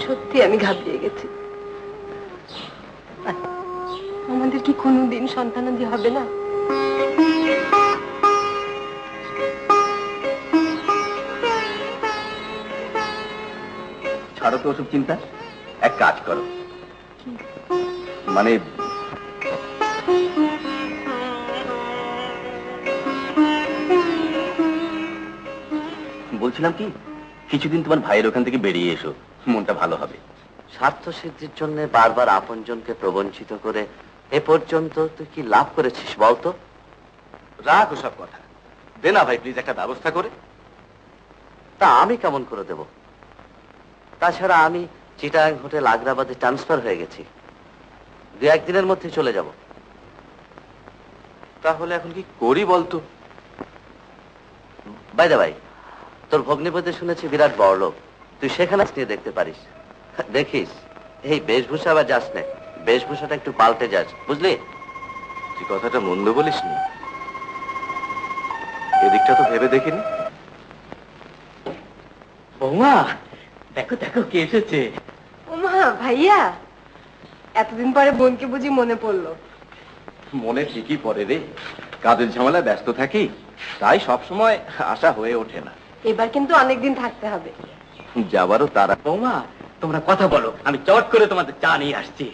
সত্যি আমি ঘাবড়িয়ে গেছি। আমাদের কি কোনোদিন সন্তানাদি হবে না? ছাড়ো তো ওসব চিন্তা, এক কাজ করো। মানে বলছিলাম কি, কিছুদিন তোমার ভাইয়ের ওখান থেকে বেরিয়ে এসো, মনটা ভালো হবে। স্বার্থ সিদ্ধির জন্য বারবার আপনজনকে প্রবঞ্চিত করে এ পর্যন্ত তুই কি লাভ করেছিস বলতো? রাখ ওসব কথা, দে না ভাই প্লিজ একটা ব্যবস্থা করে। তা আমি কেমন করে দেব? তাছাড়া আমি চিটাগাং হোটেল আগ্রাবাদে ট্রান্সফার হয়ে গেছি, 2-1 দিনের মধ্যে চলে যাব। তাহলে এখন কি করি বলতো? বাইদা ভাই, তোর ভগ্নিপতি শুনেছি বিরাট বড়লোক, তুই সেখানে নিয়ে দেখতে পারিস। দেখিস এই বেশভূষা আবার যাস না, বেশভূষাটা একটু পাল্টে যাস, বুঝলি? তুই কথাটা মন্দ বলিসনি, এদিকটা তো ভেবে দেখিনি। বৌমা দেখো দেখো কে এসেছে। ওমা ভাইয়া, এতদিন পরে বোনকে বুঝি মনে পড়লো? মনে ঠিকই পড়ে রে, কাজের ঝামেলায় ব্যস্ত থাকি, তাই সব সময় আশা হয়ে ওঠে না। এবার কিন্তু অনেকদিন থাকতে হবে। যাবারও তারা। বৌমা তোমরা কথা বলো, আমি চট করে তোমাদের চা নিয়ে আসছি।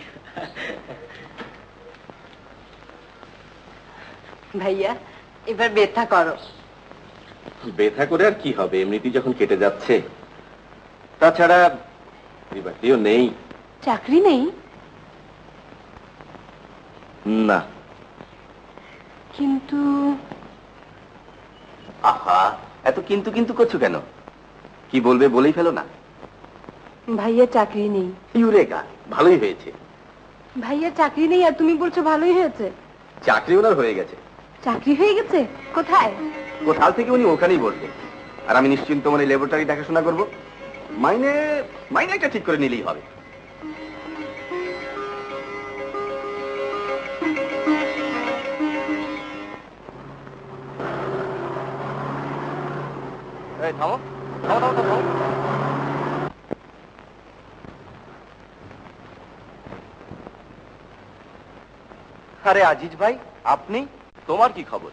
ভাইয়া এবার ব্যথা করো। ব্যথা করে আর কি হবে, এমনিতেই যখন কেটে যাচ্ছে। তাছাড়া বিবাহিও নেই। চাকরি নেই? না। কিন্তু আহা, এত কিন্তু কিন্তু করছো কেন? কি বলবে বলেই ফেলো না। ভাইয়া চাকরি নেই। ইউরেকা, ভালোই হয়েছে। ভাইয়া চাকরি নেই আর তুমি বলছো ভালোই হয়েছে? চাকরি ওনার হয়ে গেছে। চাকরি হয়ে গেছে? কোথায়? কোথাও থেকে উনি ওখানেই বসবে, আর আমি নিশ্চিন্ত মনে ল্যাবরেটরি দেখাশোনা করবো। মাইনে মাইনেটা ঠিক করে নিলেই হবে। থামো থামো থামো থামো। আরে আজিজ ভাই, আপনি? তোমার কি খবর?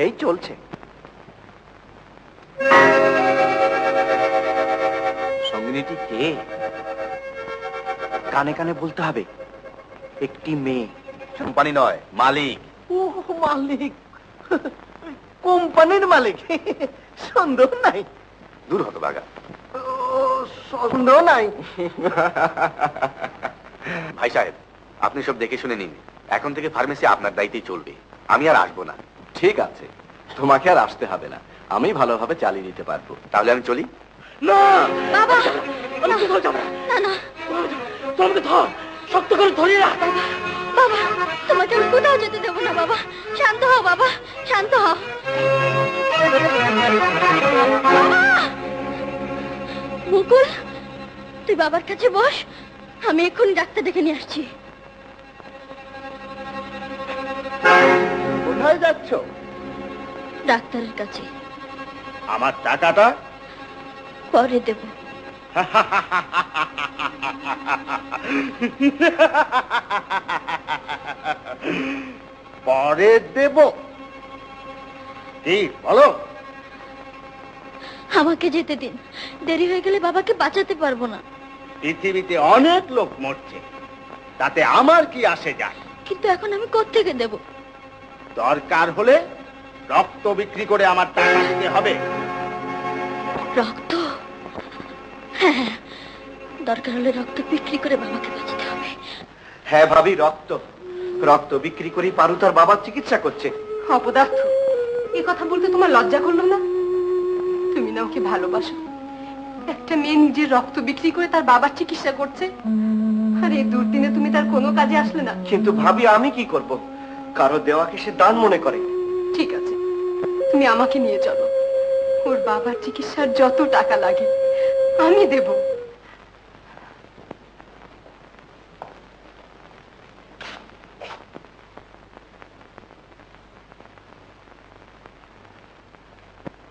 এই চলছে। সঙ্গিনীটি কে? কানে কানে বলতে হবে, একটি মেয়ে। কোম্পানি নয়, মালিক। ও মালিক, কোম্পানির মালিক, সন্দেহ নাই। দূর হতো বাগা, সন্দেহ নাই। ভাই সাহেব, আপনি সব দেখে শুনে নিন। এখন থেকে ফার্মেসি আপনার দায়িত্বেই চলবে, আমি আর আসবো না। ঠিক আছে, তোমাকে আর আসতে হবে না, আমি ভালোভাবে চালিয়ে নিতে পারবো। তাহলে আমি চলি। না বাবা, আমি কোথাও যাবো না। না না তোমাকে ধর, শক্ত করে ধরিয়ে রাখ। বাবা, তোমাকে আমি কোথাও যেতে দেবো না। বাবা শান্ত হও, বাবা শান্ত হও। বাবা! মুকুল, তুই বাবার কাছে বস, আমি এক্ষুনি ডাক্তার ডেকে নিয়ে আসছি। কোথায় যাচ্ছ? ডাক্তারের কাছে। আমার টাকাটা পরে দেব। পরে দেব? কি বলো? আমাকে যেতে দিন, দেরি হয়ে গেলে বাবাকে বাঁচাতে পারবো না। পৃথিবীতে অনেক লোক মরছে, তাতে আমার কি আসে যায়? কিন্তু এখন আমি কোত্থেকে দেব? দরকার হলে রক্ত বিক্রি করে আমার টাকা দিতে হবে। রক্ত? হ্যাঁ, দরকার হলে রক্ত বিক্রি করে বাবাকে বাঁচাতে হবে। হ্যাঁ ভাবি, রক্ত রক্ত বিক্রি করেই পারু তার বাবার চিকিৎসা করছে। অপদার্থ, এ কথা বলতে তোমার লজ্জা করলো না? তুমি না ওকে ভালোবাসো, একটা মেয়ে নিজের রক্ত বিক্রি করে তার বাবার চিকিৎসা করছে, আর এই দুর্দিনে তুমি তার কোনো কাজে আসলে না। কিন্তু ভাবি, আমি কি করব? কারো দেওয়াকে সে দান মনে করে। ঠিক আছে, তুমি আমাকে নিয়ে চলো, ওর বাবার চিকিৎসার যত টাকা লাগে আমি দেব।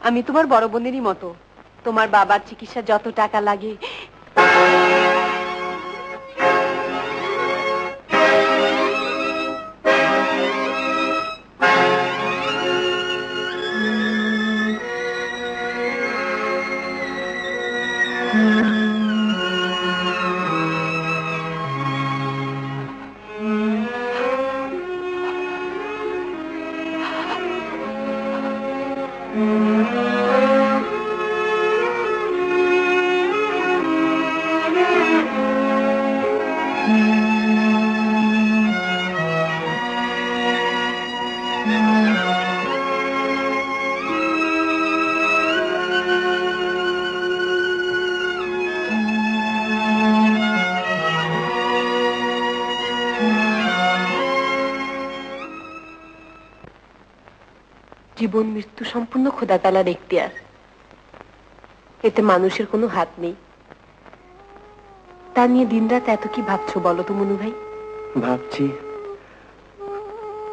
আমি তোমার বড় বোনেরই মতো, তোমার বাবার চিকিৎসা যত টাকা লাগে। জীবন মৃত্যু সম্পূর্ণ খোদা তাআলার এখতিয়ার, এতে মানুষের কোনো হাত নেই। তা নিয়ে দিনরাত এত কি ভাবছো বলো তো মনু ভাই? ভাবছি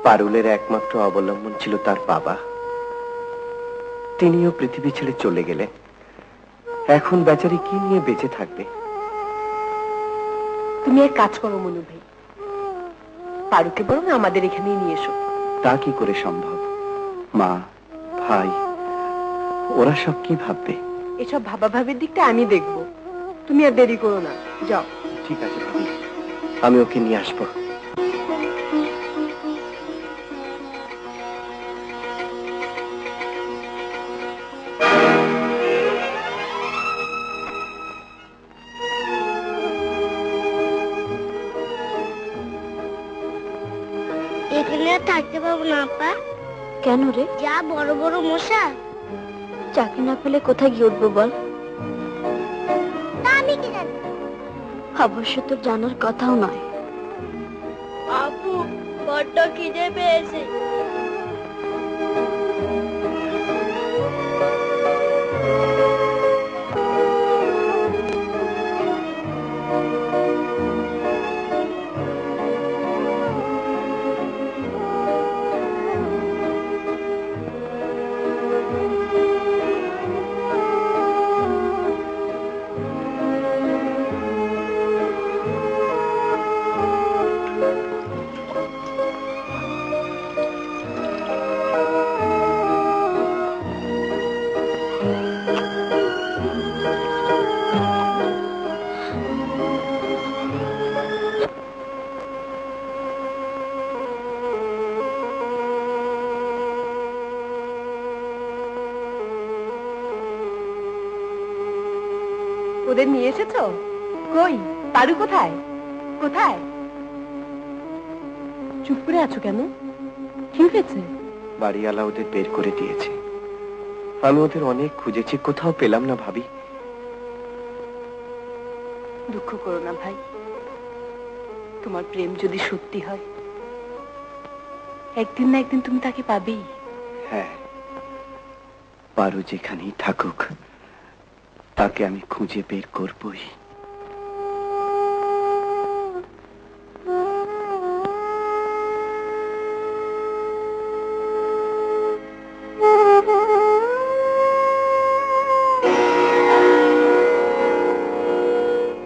পারুলের একমাত্র অবলম্বন ছিল তার বাবা, তিনিও পৃথিবী ছেড়ে চলে গেলে এখন বেচারি কি নিয়ে বেঁচে থাকবে। তুমি এক কাজ করো মনু ভাই, পারুকে বরং আমাদের এখানেই নিয়ে এসো। তা কি করে সম্ভব? মা, ভাই, ওরা সব কি ভাববে? এসব ভাবাভাবির দিকটা আমি দেখব, তুমি আর দেরি করো না, যাও। ঠিক আছে ভাবি, আমি ওকে নিয়ে আসবো। এখানে আর থাকতে পারবো না আপা। কেন রে? যা বড় বড় মশা। চাকরি না পেলে কোথায় গিয়ে উঠবো বল? তা আমি কি জানি? অবশ্য তোর জানার কথাও নয়। আপু, বড্ড খিদে পেয়েছে। ওদের নিয়ে এসেছো? কই পারু কোথায়? কোথায়? চুপ করে আছো কেন? কি হয়েছে? বাড়িওয়ালা ওদের বের করে দিয়েছে। আমি ওদের অনেক খুঁজেছি, কোথাও পেলাম না ভাবি। দুঃখ করো না ভাই, তোমার প্রেম যদি সত্যি হয় একদিন না একদিন তুমি তাকে পাবেই। হ্যাঁ, পারু যেখানেই থাকুক তাকে আমি খুঁজে বের করবই।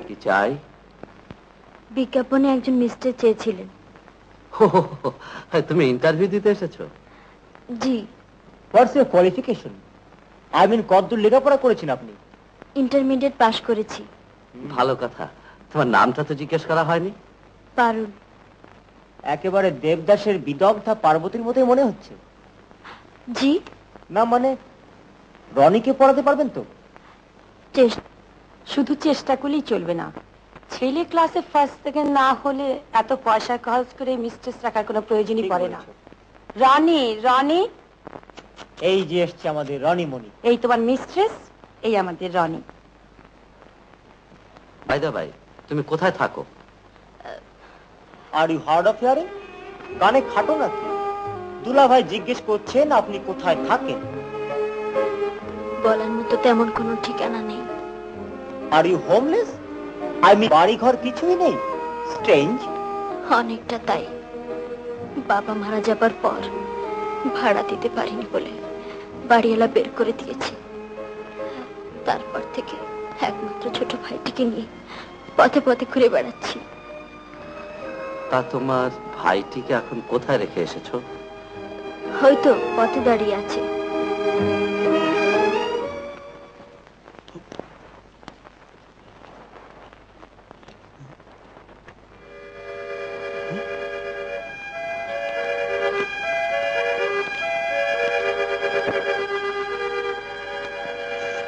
কি চাই? বিজ্ঞাপনে একজন মিস্টার চেয়েছিলেন। তুমি ইন্টারভিউ দিতে এসেছো? জি। What's your qualification? I mean কতদূর লেখাপড়া করেছেন আপনি? ইন্টারমিডিয়েট পাশ করেছি। ভালো কথা। তোমার নামটা তো জিজ্ঞেস করা হয়নি। পারুল। একেবারে দেবদাসের বিদগ্ধা পার্বতীর মতোই মনে হচ্ছে। জি। না মানে রনিকে পড়াতে পারবেন তো? শুধু চেষ্টা করলেই চলবে না, ছেলে ক্লাসে ফার্স্ট সেকেন্ড না হলে এত পয়সা খরচ করে মিস্ট্রেস রাখার কোনো প্রয়োজনই পড়ে না। রনি, রনি, এই যে এসছে আমাদের রনিমণি। এই তোমার মিস্ট্রেস, এই আমাদের রনি। বাই দা বাই, তুমি কোথায় থাকো? Are you hard of hearing? কানে খাটো নাকি? দুলা ভাই জিজ্ঞেস করছেন আপনি কোথায় থাকেন। বলার মতো তেমন কোনো ঠিকানা নেই। Are you homeless? I mean বাড়ি ঘর কিছুই নেই? স্ট্রেঞ্জ। অনেকটা তাই। বাবা মারা যাবার পর ভাড়া দিতে পারিনি বলে বাড়িওয়ালা বের করে দিয়েছে। তারপর থেকে একমাত্র ছোট ভাইটিকে নিয়ে পথে পথে ঘুরে বেড়াচ্ছি। তা তোমার ভাইটিকে এখন কোথায় রেখে এসেছো? হয়তো পথে দাঁড়িয়ে আছে।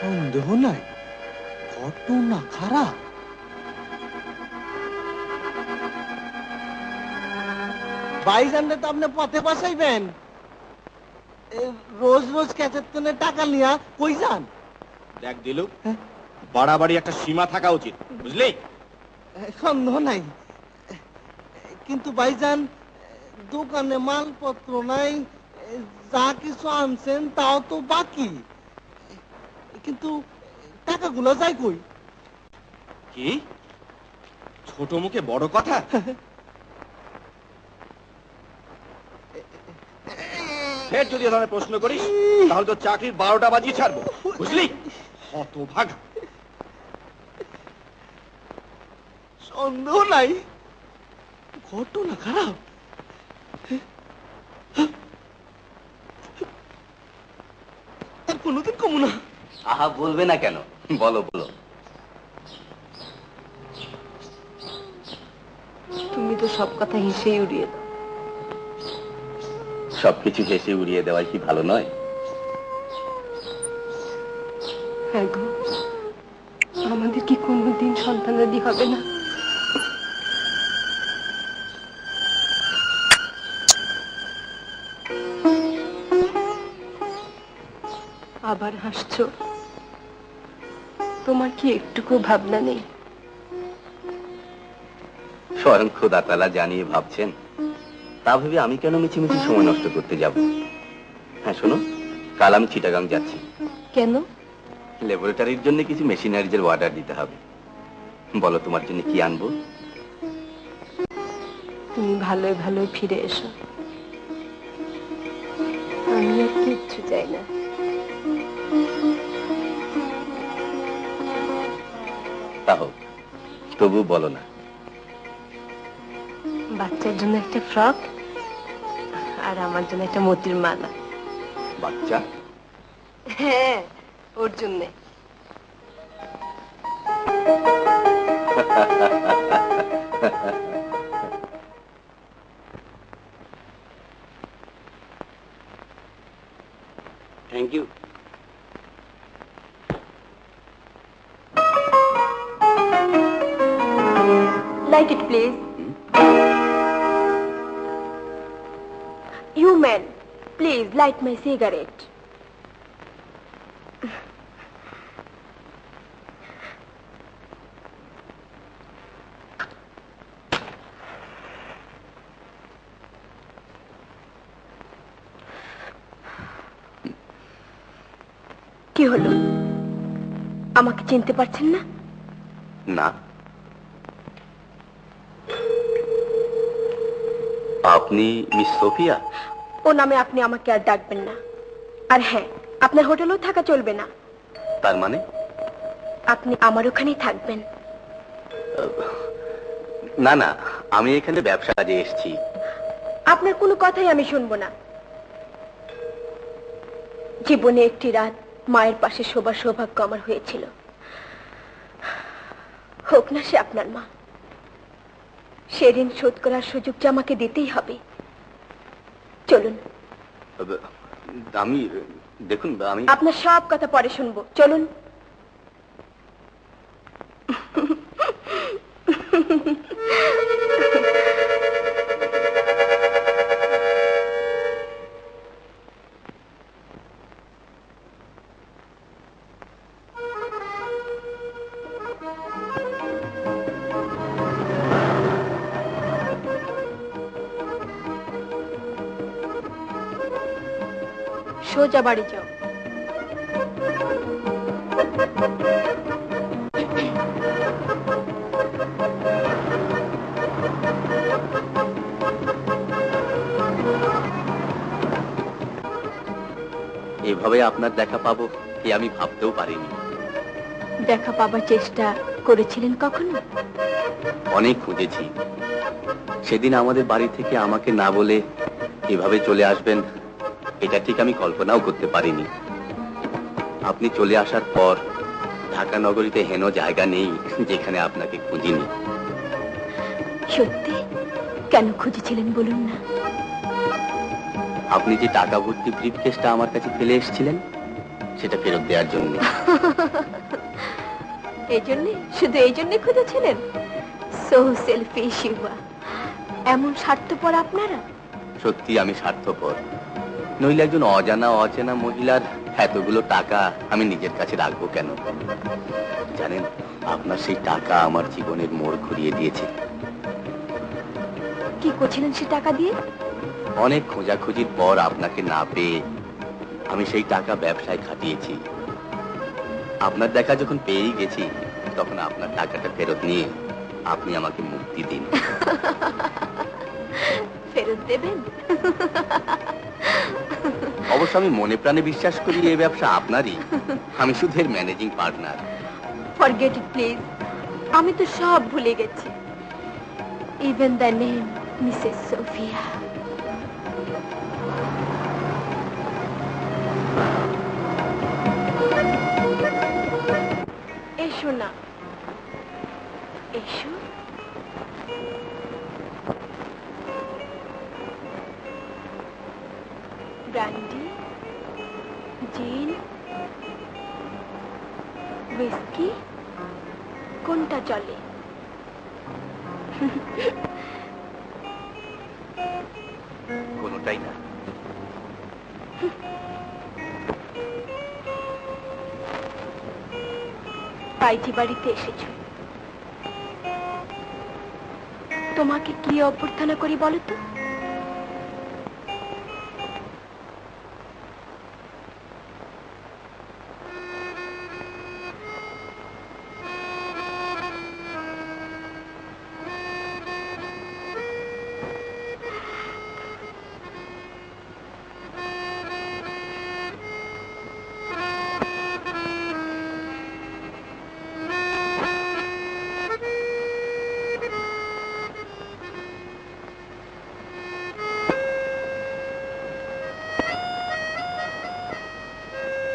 সন্দেহ নাই, ঘটনা খারাপ। ভাইজানরে তো আপনি পথে বসাইবেন, রোজ রোজ ক্যাচের টাকা নিয়া কই যান? দেখ দিলু, বাড়াবাড়ি একটা সীমা থাকা উচিত, বুঝলি? সন্দেহ নাই, কিন্তু ভাইজান দোকানে মালপত্র নাই, যা কিছু আনছেন তাও তো বাকি, কিন্তু টাকাগুলো যাই কই? কি ছোট মুখে বড় কথা? ফের যদি এ ধরনের প্রশ্ন করিস তাহলে তো চাকরির 12টা বাজিয়ে ছাড়বো, বুঝলি? হতভাগা। সন্দেহ নাই ঘটনা খারাপ। আর কোনোদিন কমু না। আহা, বলবে না কেন, বলো বলো। তুমি তো সব কথা হেসেই উড়িয়ে দাও। সবকিছু হেসে উড়িয়ে দেওয়াই কি ভালো নয়? হ্যাঁ গো, আমাদের কি কোনোদিন সন্তানাদি হবে না? আবার হাসছো? তোমার কি একটুকু ভাবনা নেই? স্বয়ং খোদা তাআলা জানিয়ে ভাবছেন, তা ভেবে আমি কেন মিছিমিছি সময় নষ্ট করতে যাব? হ্যাঁ শোনো, কাল আমি চিটাগাং যাচ্ছি। কেন? ল্যাবরেটরির জন্য কিছু মেশিনারিজের অর্ডার দিতে হবে। বলো তোমার জন্য কি আনবো? তুমি ভালোই ভালোই ফিরে এসো, আমি আর কিচ্ছু চাই না। তা হোক, তবু বলো না। বাচ্চার জন্য একটা ফ্রক আর আমার জন্য একটা মতির মালা। বাচ্চা? হ্যাঁ, ওর জন্য। Thank you. Light it, please. You man, please light my cigarette. কি হলো? আমাকে চিনতে পারছেন না? না। আপনি মিস সোফিয়া? ও নামে আপনি আমাকে আর ডাকবেন না। আর হ্যাঁ, আপনার হোটেলেও থাকা চলবে না। তার মানে? আপনি আমার ওখানেই থাকবেন। না না, আমি এখানে ব্যবসা কাজে এসেছি। আপনার কোনো কথাই আমি শুনবো না। জীবনে একটি রাত মায়ের পাশে শোবার সৌভাগ্য আমার হয়েছিল। হোক না সে আপনার মা, সে ঋণ শোধ করার সুযোগ যে আমাকে দিতেই হবে। চলুন। আমি দেখুন, আমি আপনার সব কথা পরে শুনবো, চলুন। সোজা বাড়ি যাও। এভাবে আপনার দেখা পাবো কি আমি ভাবতেও পারিনি। দেখা পাবার চেষ্টা করেছিলেন কখনো? অনেক খুঁজেছি। সেদিন আমাদের বাড়ি থেকে আমাকে না বলে এভাবে চলে আসবেন, এটা ঠিক আমি কল্পনাও করতে পারিনি। আপনি চলে আসার পর ঢাকা নগরীতে হেন জায়গা নেই যেখানে আপনাকে খুঁজিনি। সত্যি? কেন খুঁজেছিলেন বলুন না। আপনি যে টাকা ভর্তি ব্রিফকেসটা আমার কাছে ফেলে এসেছিলেন, সেটা ফেরত দেওয়ার জন্য। এই জন্যে? শুধু এই জন্যে খুঁজেছিলেন? So selfish you are. এমন স্বার্থপর আপনারা? সত্যি আমি স্বার্থপর। নইলে একজন অজানা অচেনা মহিলার এতগুলো টাকা আমি নিজের কাছে রাখবো কেন? জানেন, আপনার সেই টাকা আমার জীবনের মোড় ঘুরিয়ে দিয়েছে। কি করছিলেন সে টাকা দিয়ে? অনেক খোঁজাখুঁজির পর আপনাকে না পেয়ে আমি সেই টাকা ব্যবসায় খাটিয়েছি। আপনার দেখা যখন পেয়েই গেছি, তখন আপনার টাকাটা ফেরত নিয়ে আপনি আমাকে মুক্তি দিন। ফেরত দেবেন? অবশ্য আমি মনে প্রাণে বিশ্বাস করি এই ব্যবসা আপনারই, আমি শুধু এর managing partner. Forget it please, আমি তো সব ভুলে গেছি, even the name Mrs Sophia. এসো না, এসো। ব্র্যান্ডি, জিন, হুইস্কি, কোনটা চলে? কোনোটাই না। পাইজি বাড়িতে এসেছো, তোমাকে কি অভ্যর্থনা করি বলো তো?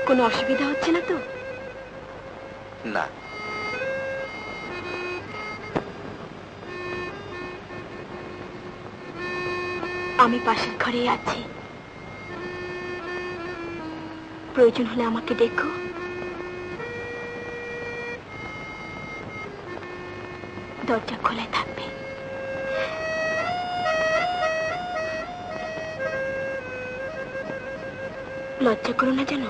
কোনো অসুবিধা হচ্ছে না তো? না। আমি পাশের ঘরেই আছি, প্রয়োজন হলে আমাকে ডেকো। দরজা খোলা থাকবে। লজ্জা করো না যেন।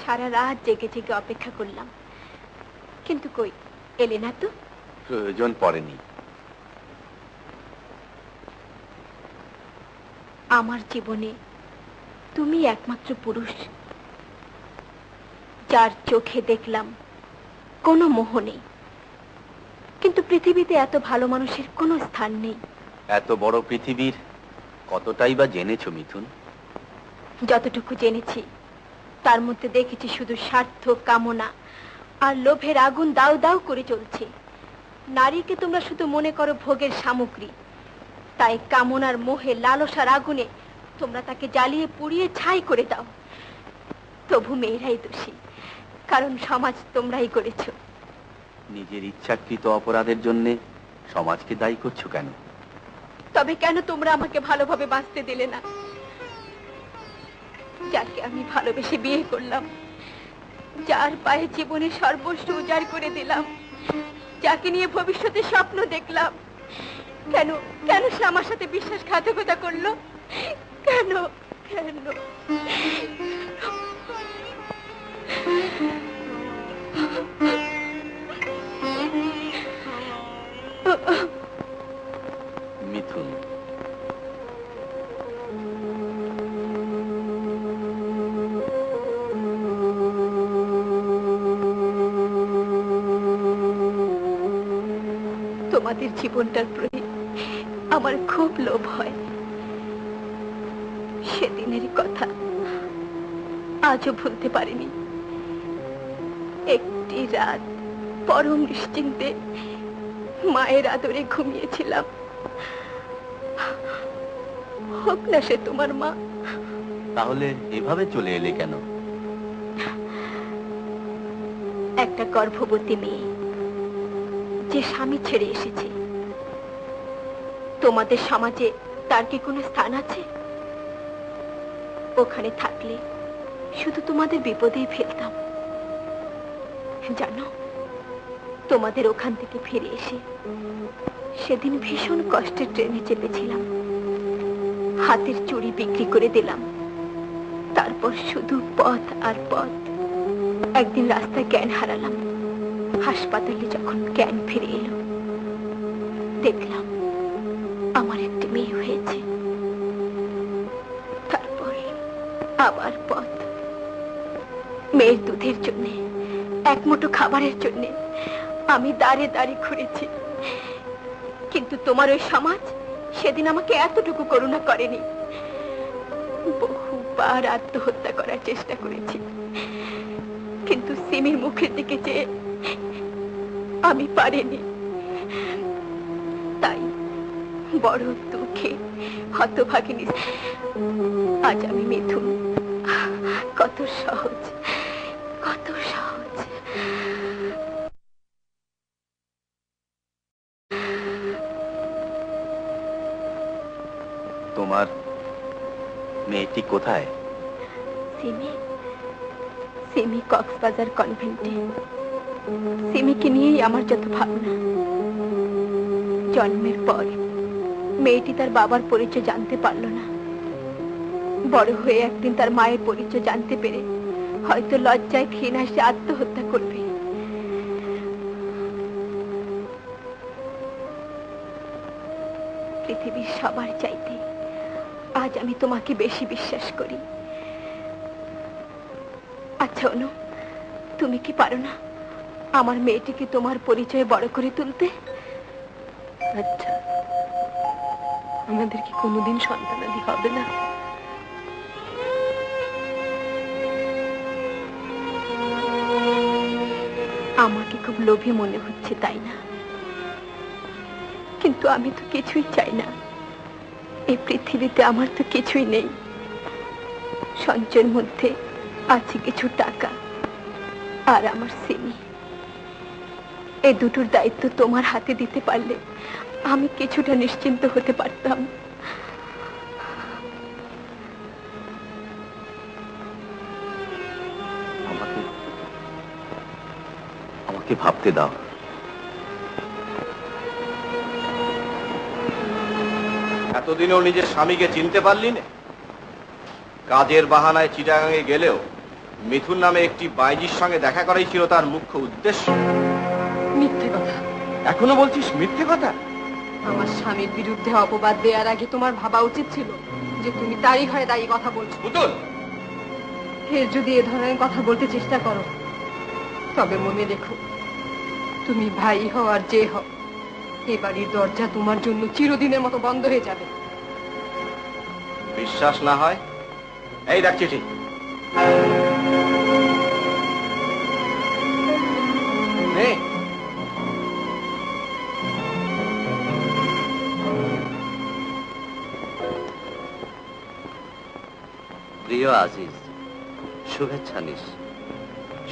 সারা রাত জেগে জেগে অপেক্ষা করলাম, কিন্তু কই এলে না তো। প্রয়োজন পড়েনি। আমার জীবনে তুমি একমাত্র পুরুষ যার চোখে দেখলাম কোনো মোহ নেই, কিন্তু পৃথিবীতে এত ভালো মানুষের কোনো স্থান নেই। এত বড় পৃথিবীর কতটাই বা জেনেছো মিথুন? যতটুকু জেনেছি তার মধ্যে দেখেছি শুধু স্বার্থ, কামনা আর লোভের আগুন দাউ দাউ করে চলছে। নারীকে তোমরা শুধু মনে করো ভোগের সামগ্রী, তাই কামনার মোহে, লালসার আগুনে তোমরা তাকে জ্বালিয়ে পুড়িয়ে ছাই করে দাও। তবু মেয়েরাই দোষী, কারণ সমাজ তোমরাই করেছো। নিজের ইচ্ছাকৃত অপরাধের জন্য সমাজকে দায়ী করছো কেন? তবে কেন তোমরা আমাকে ভালোভাবে বাঁচতে দিলে না? যাকে আমি ভালোবেসে বিয়ে করলাম, যার পায়ে জীবনে সর্বস্ব উজাড় করে দিলাম, যাকে নিয়ে ভবিষ্যতে স্বপ্ন দেখলাম, কেন কেন সে আমার সাথে বিশ্বাসঘাতকতা করলো? কেন কেন? মিথুন, তোমাদের জীবনটার প্রতি আমার খুব লোভ হয়। সেদিনের কথা আজও ভুলতে পারিনি। একটি রাত পরম নিশ্চিন্তে মায়ের আদরে ঘুমিয়েছিলাম। হোক না সে তোমার মা। তাহলে এভাবে চলে এলে কেন? একটা গর্ভবতী মেয়ে যে স্বামী ছেড়ে এসেছে, তোমাদের সমাজে তার কি কোনো স্থান আছে? ওখানে থাকলে শুধু তোমাদের বিপদেই ফেলতাম। জানো, তোমাদের ওখান থেকে ফিরে এসে সেদিন ভীষণ কষ্টের ট্রেনে চেপেছিলাম। হাতের চুড়ি বিক্রি করে দিলাম। তারপর শুধু পথ আর পথ। একদিন রাস্তায় জ্ঞান হারালাম। হাসপাতালে যখন জ্ঞান ফিরে এলো, দেখলাম আমার একটি মেয়ে হয়েছে। তারপর আবার পথ। মেয়ের দুধের জন্য, এক মুঠো খাবারের জন্য আমি দাঁড়ে দাঁড়িয়ে ঘুরেছি। কিন্তু তোমার ওই সমাজ সেদিন আমাকে এতটুকু করুণা করেনি। বহুবার আত্মহত্যা করার চেষ্টা করেছি, কিন্তু সিমির মুখের দিকে চেয়ে আমি পারিনি। তাই বড় দুঃখে হতভাগিনী আজ আমি মিথুন। কত সহজ, কত সহজ। তোমার মেয়েটি কোথায়? সিমি, সিমি কক্সবাজার কনভেন্টে। সিমিকে নিয়েই আমার যত ভাবনা। জন্মের পর মেয়েটি তার বাবার পরিচয় জানতে পারল না। বড় হয়ে একদিন তার মায়ের পরিচয় জানতে পেরে হয়তো লজ্জায় ঘৃণায় সে আত্মহত্যা করবে। পৃথিবীর সবার চাইতে আজ আমি তোমাকে বেশি বিশ্বাস করি। আচ্ছা অনু, তুমি কি পারো না আমার মেয়েটিকে তোমার পরিচয়ে বড় করে তুলতে? আচ্ছা, আমাদের কি কোনোদিন সন্তানাদি হবে না? আমাকে খুব লোভী মনে হচ্ছে, তাই না? কিন্তু আমি তো কিছুই চাই না। এই পৃথিবীতে আমার তো কিছুই নেই। সঞ্চয়ের মধ্যে আছে কিছু টাকা আর আমার সিমি। এই দুটোর দায়িত্ব তোমার হাতে দিতে পারলে আমি কিছুটা নিশ্চিন্ত হতে পারতাম। আমাকে ভাবতে দাও। এতদিনও নিজের স্বামীকে চিনতে পারলি না? কাজের বাহানায় চিটাগাঙে গেলেও মিথুন নামে একটি বাইজির সঙ্গে দেখা করাই ছিল তার মুখ্য উদ্দেশ্য। মিথ্যে কথা। এখনো বলছিস মিথ্যে কথা? আমার স্বামীর বিরুদ্ধে অপবাদ দেওয়ার আগে তোমার ভাবা উচিত ছিল যে তুমি তারই হয়ে দাঁড়িয়ে কথা বলছো। পুতুল, ফের যদি এ ধরনের কথা বলতে চেষ্টা করো তবে মনে রেখো, তুমি ভাই হও আর যে হও, এ বাড়ির দরজা তোমার জন্য চিরদিনের মতো বন্ধ হয়ে যাবে। বিশ্বাস না হয় এই দেখ চিঠি। নে। প্রিয় আজিজ, শুভেচ্ছা নিস।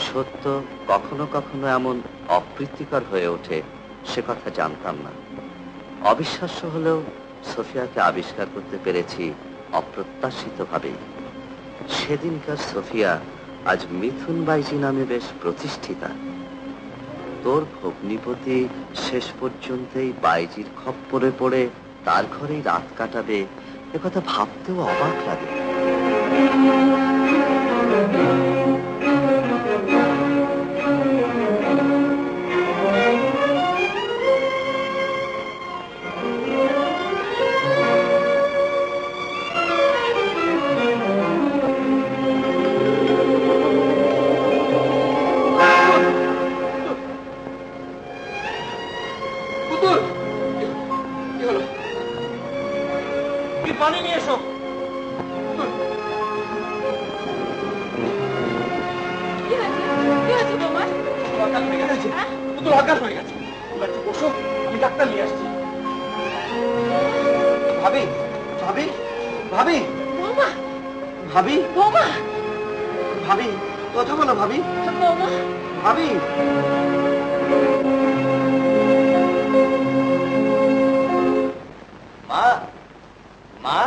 সত্য কখনো কখনো এমন অপ্রীতিকর হয়ে ওঠে, সে কথা জানতাম না। অবিশ্বাস্য হলেও সোফিয়াকে আবিষ্কার করতে পেরেছি অপ্রত্যাশিতভাবেই। সেদিনকার সোফিয়া আজ মিথুন বাইজি নামে বেশ প্রতিষ্ঠিতা। তোর ভগ্নিপতি শেষ পর্যন্তই বাইজির খপ্পরে পড়ে তার ঘরেই রাত কাটাবে, একথা ভাবতেও অবাক লাগে। পানি নিয়ে এসো। বসো, আমি ডাক্তার নিয়ে আসছি। ভাবি, ভাবি, ভাবি, ভাবি, ভাবি, কথা বলো ভাবি, ভাবি। মা, মা,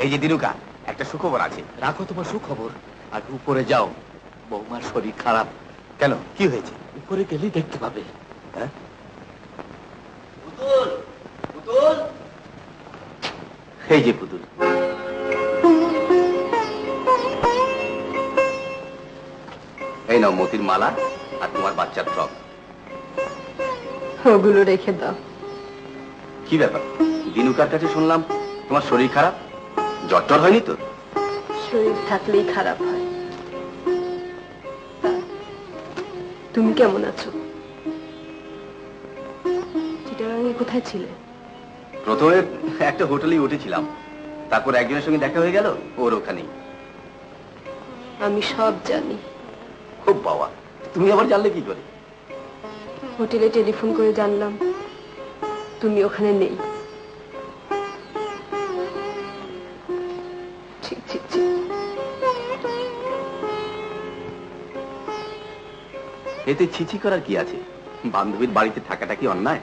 এই যে দিনুকা, একটা সুখবর আছে। রাখো তোমার সুখবর, আর উপরে যাও, বৌমার শরীর খারাপ। কেন, কি হয়েছে? উপরে গেলেই দেখতে পাবে। হ্যাঁ, পুতুল, পুতুল, এই যে পুতুল। এই নাও মতির মালা আর তোমার বাচ্চার ফ্রক। ওগুলো রেখে দাও। কি ব্যাপার, দিনুকার কাছে শুনলাম তোমার শরীর খারাপ, জ্বর টর হয়নি তো? শরীর থাকলেই খারাপ হয়। তুমি কেমন আছো? চিটাগাঙে কোথায় ছিলে? প্রথমে একটা হোটেলেই উঠেছিলাম, তারপর একজনের সঙ্গে দেখা হয়ে গেল, ওর ওখানেই। আমি সব জানি। খুব বাবা, তুমি আবার জানলে কি করে? হোটেলে টেলিফোন করে জানলাম তুমি ওখানে নেই। ছি, ছি, ছি। এতে ছিছি করার কি আছে? বান্ধবীর বাড়িতে থাকাটা কি অন্যায়?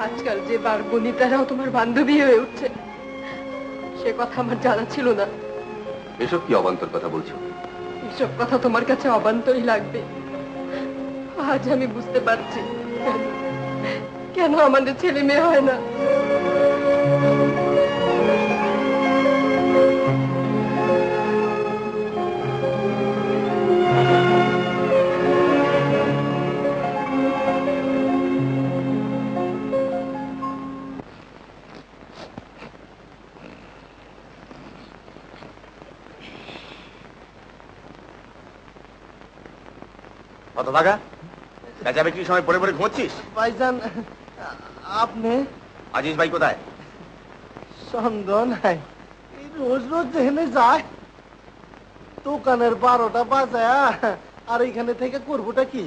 আজকাল যে বার বনিতারাও তোমার বান্ধবী হয়ে উঠছে, সে কথা আমার জানা ছিল না। এসব কি অবান্তর কথা বলছো? এসব কথা তোমার কাছে অবান্তরই লাগবে। আজ আমি বুঝতে পারছি কেন আমাদের ছেলে মেয়ে হয় না। কত টাকা? বেচা বিক্রির সময় পড়ে পড়ে ঘুমোচ্ছিস? ভাইজান, আপনি? আজিজ ভাই কোথায়? সন্দেহ নাই, এই রোজ রোজ যেখানে যায় দোকানের 12টা বাজায়, আর এখানে থেকে করবোটা কি?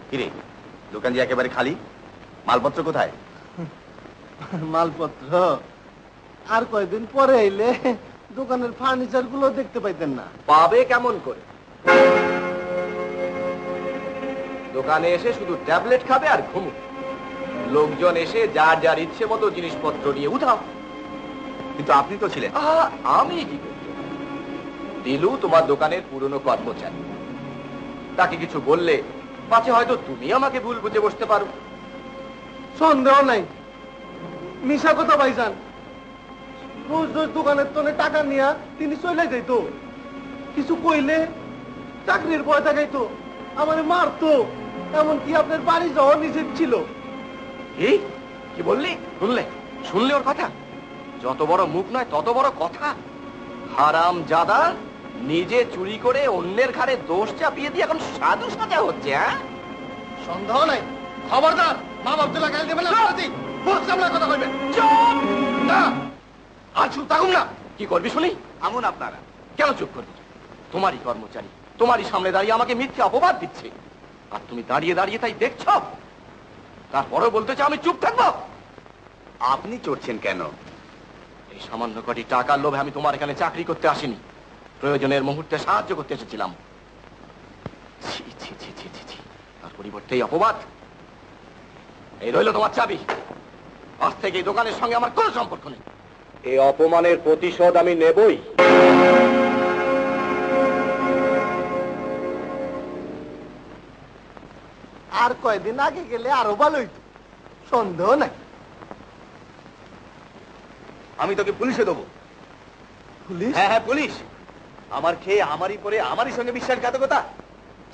কিরে, দোকান যে একেবারে খালি, মালপত্র কোথায়? মালপত্র আর কয়দিন পরে এলে দোকানের ফার্নিচার গুলো দেখতে পাইতেন না। পাবে কেমন করে? দোকানে এসে শুধু ট্যাবলেট খাবে আর ঘুমু। লোকজন এসে যার যার ইচ্ছে মতো জিনিসপত্র নিয়ে উঠাও। কিন্তু আপনি তো ছিলেন। আমি কি করব? দিলু তোমার দোকানের পুরনো কর্মচারী, তাকে কিছু বললে পাছে হয়তো তুমি আমাকে ভুল বুঝে বসতে পারো। সন্দেহ নাই, মিশা কথা ভাইজান। রোজ রোজ দোকানের তনে টাকা নিয়া তিনি চলে যাইতো, কিছু কইলে চাকরির ভয় দেখাইতো, আমারে মারতো, এমনকি আপনার বাড়ি যাওয়া নিষেধ ছিল। কি বললি? শুনলে শুনলে ওর কথা? যত বড় মুখ নয় তত বড় কথা। হারাম জাদা, নিজে চুরি করে অন্যের ঘাড়ে দোষ চাপিয়ে দিয়ে এখন সাধু সাজা হচ্ছে। হ্যাঁ, সন্দেহ নাই। খবরদার মা আব্দুল্লাহ গাল দেবেন না, মুখ সামলা কথা কইবেন। চুপ না, আর চুপ থাকুন না। কি করবি শুনি? আমুন আপনারা। কেন চুপ করবি? তোমারই কর্মচারী তোমারই সামনে দাঁড়িয়ে আমাকে মিথ্যে অপবাদ দিচ্ছে, আর তুমি দাঁড়িয়ে দাঁড়িয়ে তাই দেখছো? তারপরেও বলতে চাও আমি চুপ থাকবো? আপনি চড়ছেন কেন? এই সামান্য কটি টাকার লোভে আমি তোমার এখানে চাকরি করতে আসিনি, প্রয়োজনের মুহূর্তে সাহায্য করতে এসেছিলাম। ছি ছি ছি ছি ছি ছি, তার পরিবর্তে এই অপবাদ। এই রইল তোমার চাবি। আজ থেকে এই দোকানের সঙ্গে আমার কোনো সম্পর্ক নেই। এই অপমানের প্রতিশোধ আমি নেবই। আর কয়দিন আগে গেলে আরো ভালো হইতো, সন্দেহ নাই। আমি তোকে পুলিশে দেবো। পুলিশ? হ্যাঁ হ্যাঁ, পুলিশ। আমার খেয়ে আমারই পরে আমারই সঙ্গে বিশ্বাসঘাতকতা।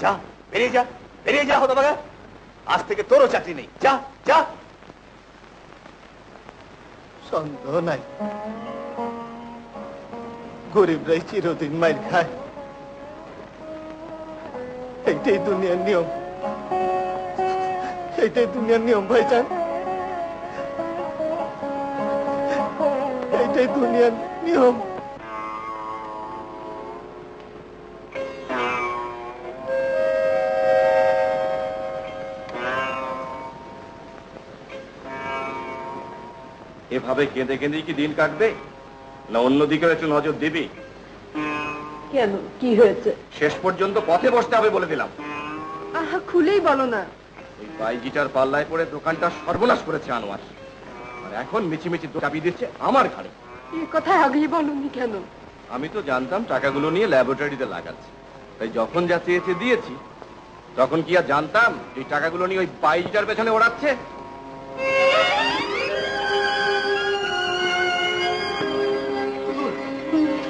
যা, বেরিয়ে যা, বেরিয়ে যা হতভাগা। আজ থেকে তোরও চাকরি নেই। যা যা। সন্দেহ নাই, গরিবরাই চিরদিন মাইর খায়, এইটাই দুনিয়ার নিয়ম, এইটাই দুনিয়ার নিয়ম ভাইজান, এইটাই দুনিয়ার নিয়ম। এভাবে কেঁদে কেঁদেই কি দিন কাটবে, না অন্যদিকে একটু নজর দিবি? কেন, কি হয়েছে? শেষ পর্যন্ত পথে বসতে হবে বলে দিলাম। আহা, খুলেই বলো না। ওই বাইজিটার পাল্লায় পড়ে দোকানটা সর্বনাশ করেছে আনোয়ার, আর এখন মিছিমিছি চাবি দিচ্ছে আমার ঘাড়ে। এই কথা আগেই বলনি কেন? আমি তো জানতাম টাকাগুলো নিয়ে ল্যাবরেটরিতে লাগাচ্ছে, তাই যখন যা চেয়েছে দিয়েছি। তখন কি আর জানতাম এই টাকাগুলো নিয়ে ওই বাইজিটার পেছনে ওড়াচ্ছে?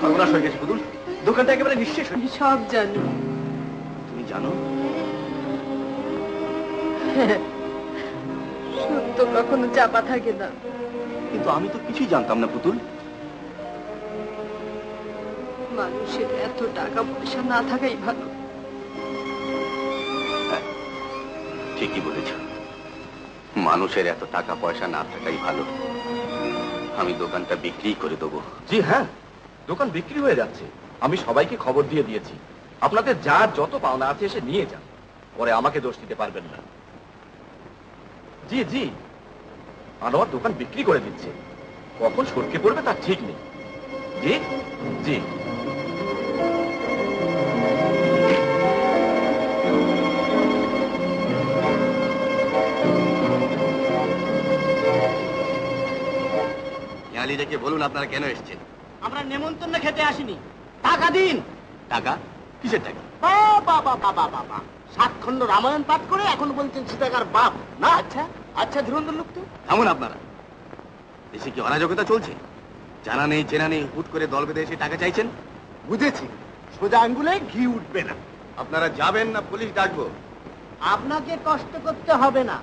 সর্বনাশ হয়ে গেছে পুতুল, দোকানটা একেবারে নিঃশেষ হয়ে আমি সব জানি। তুমি জানো? সত্য কখনো চাপা থাকে না। কিন্তু আমি তো কিছুই জানতাম না পুতুল। মানুষের এত টাকা পয়সা না থাকাই ভালো। ঠিকই বলেছ, মানুষের এত টাকা পয়সা না থাকাই ভালো। আমি দোকানটা বিক্রি করে দেবো। জি হ্যাঁ, দোকান বিক্রি হয়ে যাচ্ছে। আমি সবাইকে খবর দিয়ে দিয়েছি। আপনাদের যার যত পাওনা আছে এসে নিয়ে যান, পরে আমাকে দোষ দিতে পারবেন না। জি জি, আনোয়ার দোকান বিক্রি করে দিচ্ছে, কখন সটকে পড়বে তার ঠিক নেই। জি জি। ইয়ালি ডেকে বলুন আপনারা কেন এসেছেন। আমরা নেমন্তন্ন খেতে আসিনি, টাকা দিন। টাকা? কিসের টাকা? বাবা বাবা বাবা, 7 খণ্ড রামায়ণ পাঠ করে এখন বলছেন সীতাকার বাপ না? আচ্ছা আচ্ছা, ধুরন্ধর লোক তো। থামুন আপনারা, দেশে কি অরাজকতা চলছে? জানা নেই চেনা নেই হুট করে দল বেঁধে এসে টাকা চাইছেন। বুঝেছি, সোজা আঙ্গুলে ঘি উঠবে না। আপনারা যাবেন না পুলিশ ডাকবো? আপনাকে কষ্ট করতে হবে না,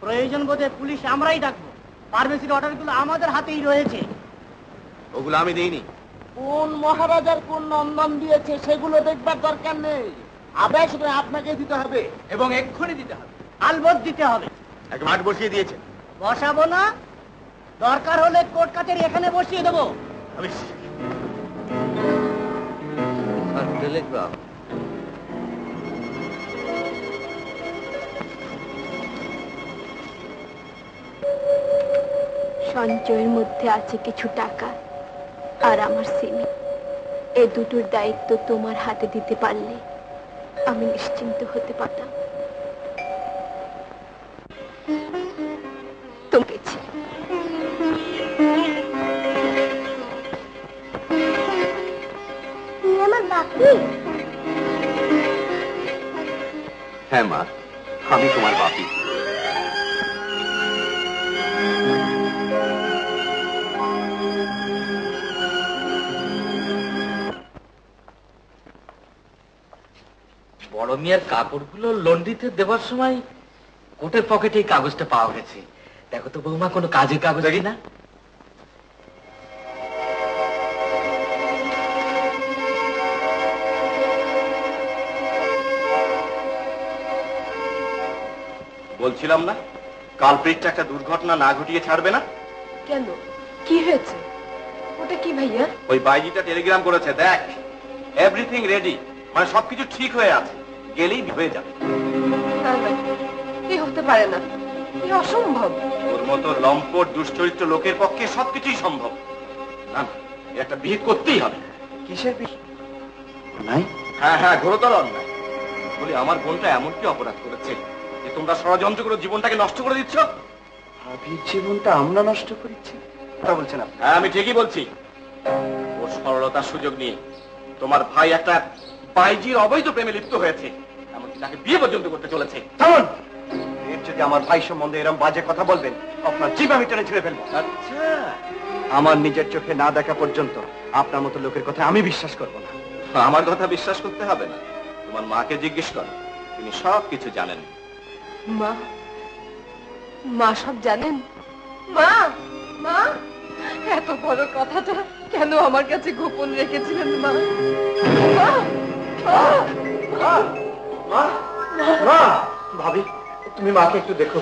প্রয়োজন বোধে পুলিশ আমরাই ডাকবো। ফার্মেসির অর্ডারগুলো আমাদের হাতেই রয়েছে। ওগুলো আমি দিইনি। কোন মহারাজার কোন নন্দন দিয়েছে সেগুলো দেখবার দরকার নেই, আদেশ আপনাকে দিতে হবে এবং এক্ষুনি দিতে হবে। আলবত দিতে হবে। এক মাঠ বসিয়ে দিয়েছেন। বসাবো না, দরকার হলে কোর্ট কাছারি এখানে বসিয়ে দেবো। টেলিগ্রাম। সঞ্চয়ের মধ্যে আছে কিছু টাকা আর আমার সিমি। এ দুটোর দায়িত্ব তোমার হাতে দিতে পারলে আমি নিশ্চিন্ত হতে পারতাম। তোমাকে আমার বাপি। হ্যাঁ মা, আমি তোমার বাপি। বড় মিয়ার কাপড়গুলো লন্ড্রিতে দেওয়ার সময় কোটের পকেটে এই কাগজটা পাওয়া গেছে। দেখো তো বৌমা, কোনো কাজের কাগজ কিনা। বলছিলাম না, কালপ্রিটটা একটা দুর্ঘটনা না ঘটিয়ে ছাড়বে না। কেন, কি হয়েছে? ওটা কি ভাইয়া? ওই বাইজিটা টেলিগ্রাম করেছে, দেখ এভরিথিং রেডি, মানে সবকিছু ঠিক হয়ে আছে, গেলেই হয়ে যাবে। না না, কি হতে পারে না, কি অসম্ভব। তোর তোর মতো লম্পট দুশ্চরিত্র লোকের পক্ষে সবকিছুই সম্ভব। না, একটা বিহিত করতেই হবে। কিসের নাই? হ্যাঁ হ্যাঁ, ঘোরতর অন্যায়। বলি, আমার বোনটা এমন কি অপরাধ করেছে যে তোমরা ষড়যন্ত্র করে জীবনটাকে নষ্ট করে দিচ্ছ? ভাবির জীবনটা আমরা নষ্ট করেছি কথা বলছেন আপনি? হ্যাঁ, আমি ঠিকই বলছি। ওর সরলতার সুযোগ নিয়ে তোমার ভাই একটা বাইজির অবৈধ প্রেমে লিপ্ত হয়েছে, এমনকি তাকে বিয়ে পর্যন্ত করতে চলেছে। থামুন! এর যদি আমার ভাই সম্বন্ধে এরকম বাজে কথা বলবেন, আপনার জিভ আমি টেনে ছিঁড়ে ফেলবো। আচ্ছা, আমার নিজের চোখে না দেখা পর্যন্ত আপনার মতো লোকের কথা আমি বিশ্বাস করব না। আমার কথা বিশ্বাস করতে হবে না, তোমার মাকে জিজ্ঞেস করো, তিনি সব কিছু জানেন। মা, মা সব জানেন? মা, মা, এত বড় কথাটা কেন আমার কাছে গোপন রেখেছিলেন মা? মা, ভাবি, তুমি মাকে একটু দেখো,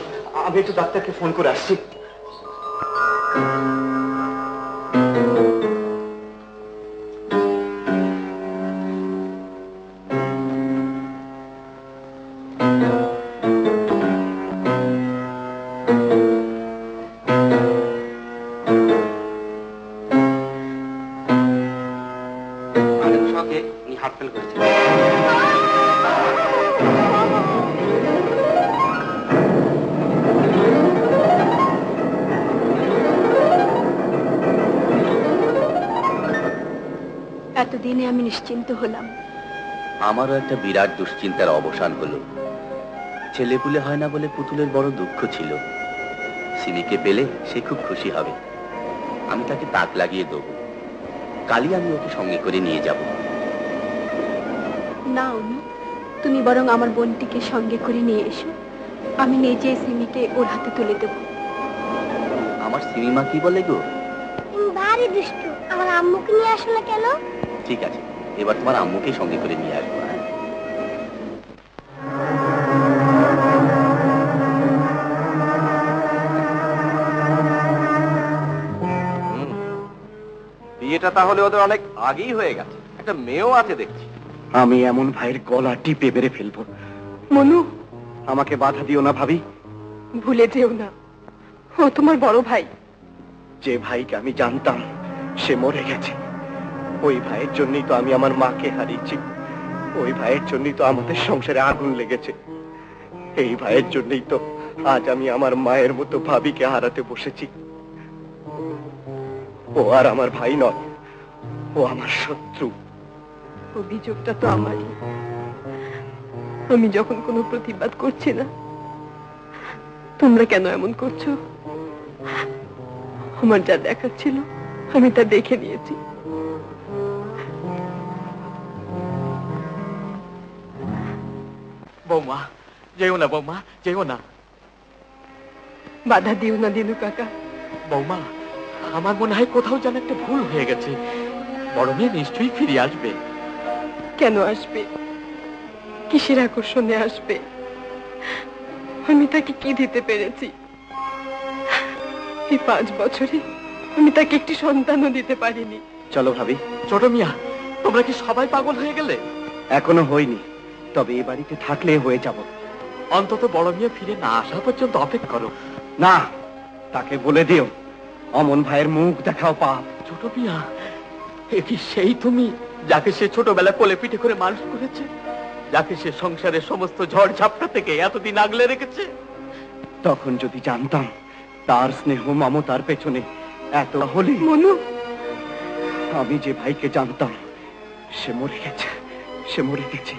আমি একটু ডাক্তারকে ফোন করে আসছি। হার্ট ফেল করেছে। এতদিনে আমি নিশ্চিন্ত হলাম। আমারও একটা বিরাট দুশ্চিন্তার অবসান হলো। ছেলেপুলে হয় না বলে পুতুলের বড় দুঃখ ছিল। সিমিকে পেলে সে খুব খুশি হবে। আমি তাকে তাক লাগিয়ে দেবো। কালই আমি ওকে সঙ্গে করে নিয়ে যাব। না অনু, তুমি বরং আমার বোনটিকে সঙ্গে করে নিয়ে এসো। আমি নিজে সিমিকে ওর হাতে তুলে দেব। আমার সিমিমা কি বলে গো? ভারী দুষ্টু, আমার আম্মুকে নিয়ে আসো না কেন? ঠিক আছে, এবার তোমার আম্মুকে সঙ্গে করে নিয়ে আসবো। বিয়েটা তাহলে ওদের অনেক আগেই হয়ে গেছে, একটা মেয়েও আছে দেখছি। আমি এমন ভাইয়ের গলা টিপে বেড়ে ফেলবো। মনু, আমাকে বাধা দিও না ভাবি। ভুলে যেও না, ও তোমার বড় ভাই। যে ভাইকে আমি জানতাম সে মরে গেছে। ওই ভাইয়ের জন্যই তো আমি আমার মাকে হারিয়েছি। ওই ভাইয়ের জন্যই তো আমাদের সংসারে আগুন লেগেছে। এই ভাইয়ের জন্যই তো আজ আমি আমার মায়ের মতো ভাবিকে হারাতে বসেছি। ও আর আমার ভাই নয়, ও আমার শত্রু। অভিযোগটা তো আমারই। আমি যখন কোনো প্রতিবাদ করছি না, তোমরা কেন এমন করছো? আমার যা দেখার ছিল আমি তা দেখে নিয়েছি। বৌমা, যেও না বৌমা, যেও না। বাধা দিও না দিনু কাকা। বৌমা, আমার মনে হয় কোথাও যেন একটা ভুল হয়ে গেছে। বড় মেয়ে নিশ্চয়ই ফিরে আসবে। কেন আসবে? কিসের আকর্ষণে আসবে? আমি তাকে কি দিতে পেরেছি? এই 5 বছরে আমি তাকে একটি সন্তানও দিতে পারিনি। চলো ভাবি। ছোট মিয়া, তোমরা কি সবাই পাগল হয়ে গেলে? এখনো হয়নি, তবে এই বাড়িতে থাকলে হয়ে যাব। অন্তত বড় মিয়া ফিরে না আসা পর্যন্ত অপেক্ষা করো। না, তাকে বলে দিও অমন ভাইয়ের মুখ দেখাও পাপ। ছোট মিয়া, এ কি সেই তুমি যাকে সে ছোটবেলা কোলে পিঠে করে মানুষ করেছে, যাকে সে সংসারের সমস্ত ঝড় ঝাপটা থেকে এতদিন আগলে রেখেছে? তখন যদি জানতাম তার স্নেহ মমতার পেছনে এত হলে। মনু, আমি যে ভাইকে জানতাম সে মরে গেছে, সে মরে গেছে।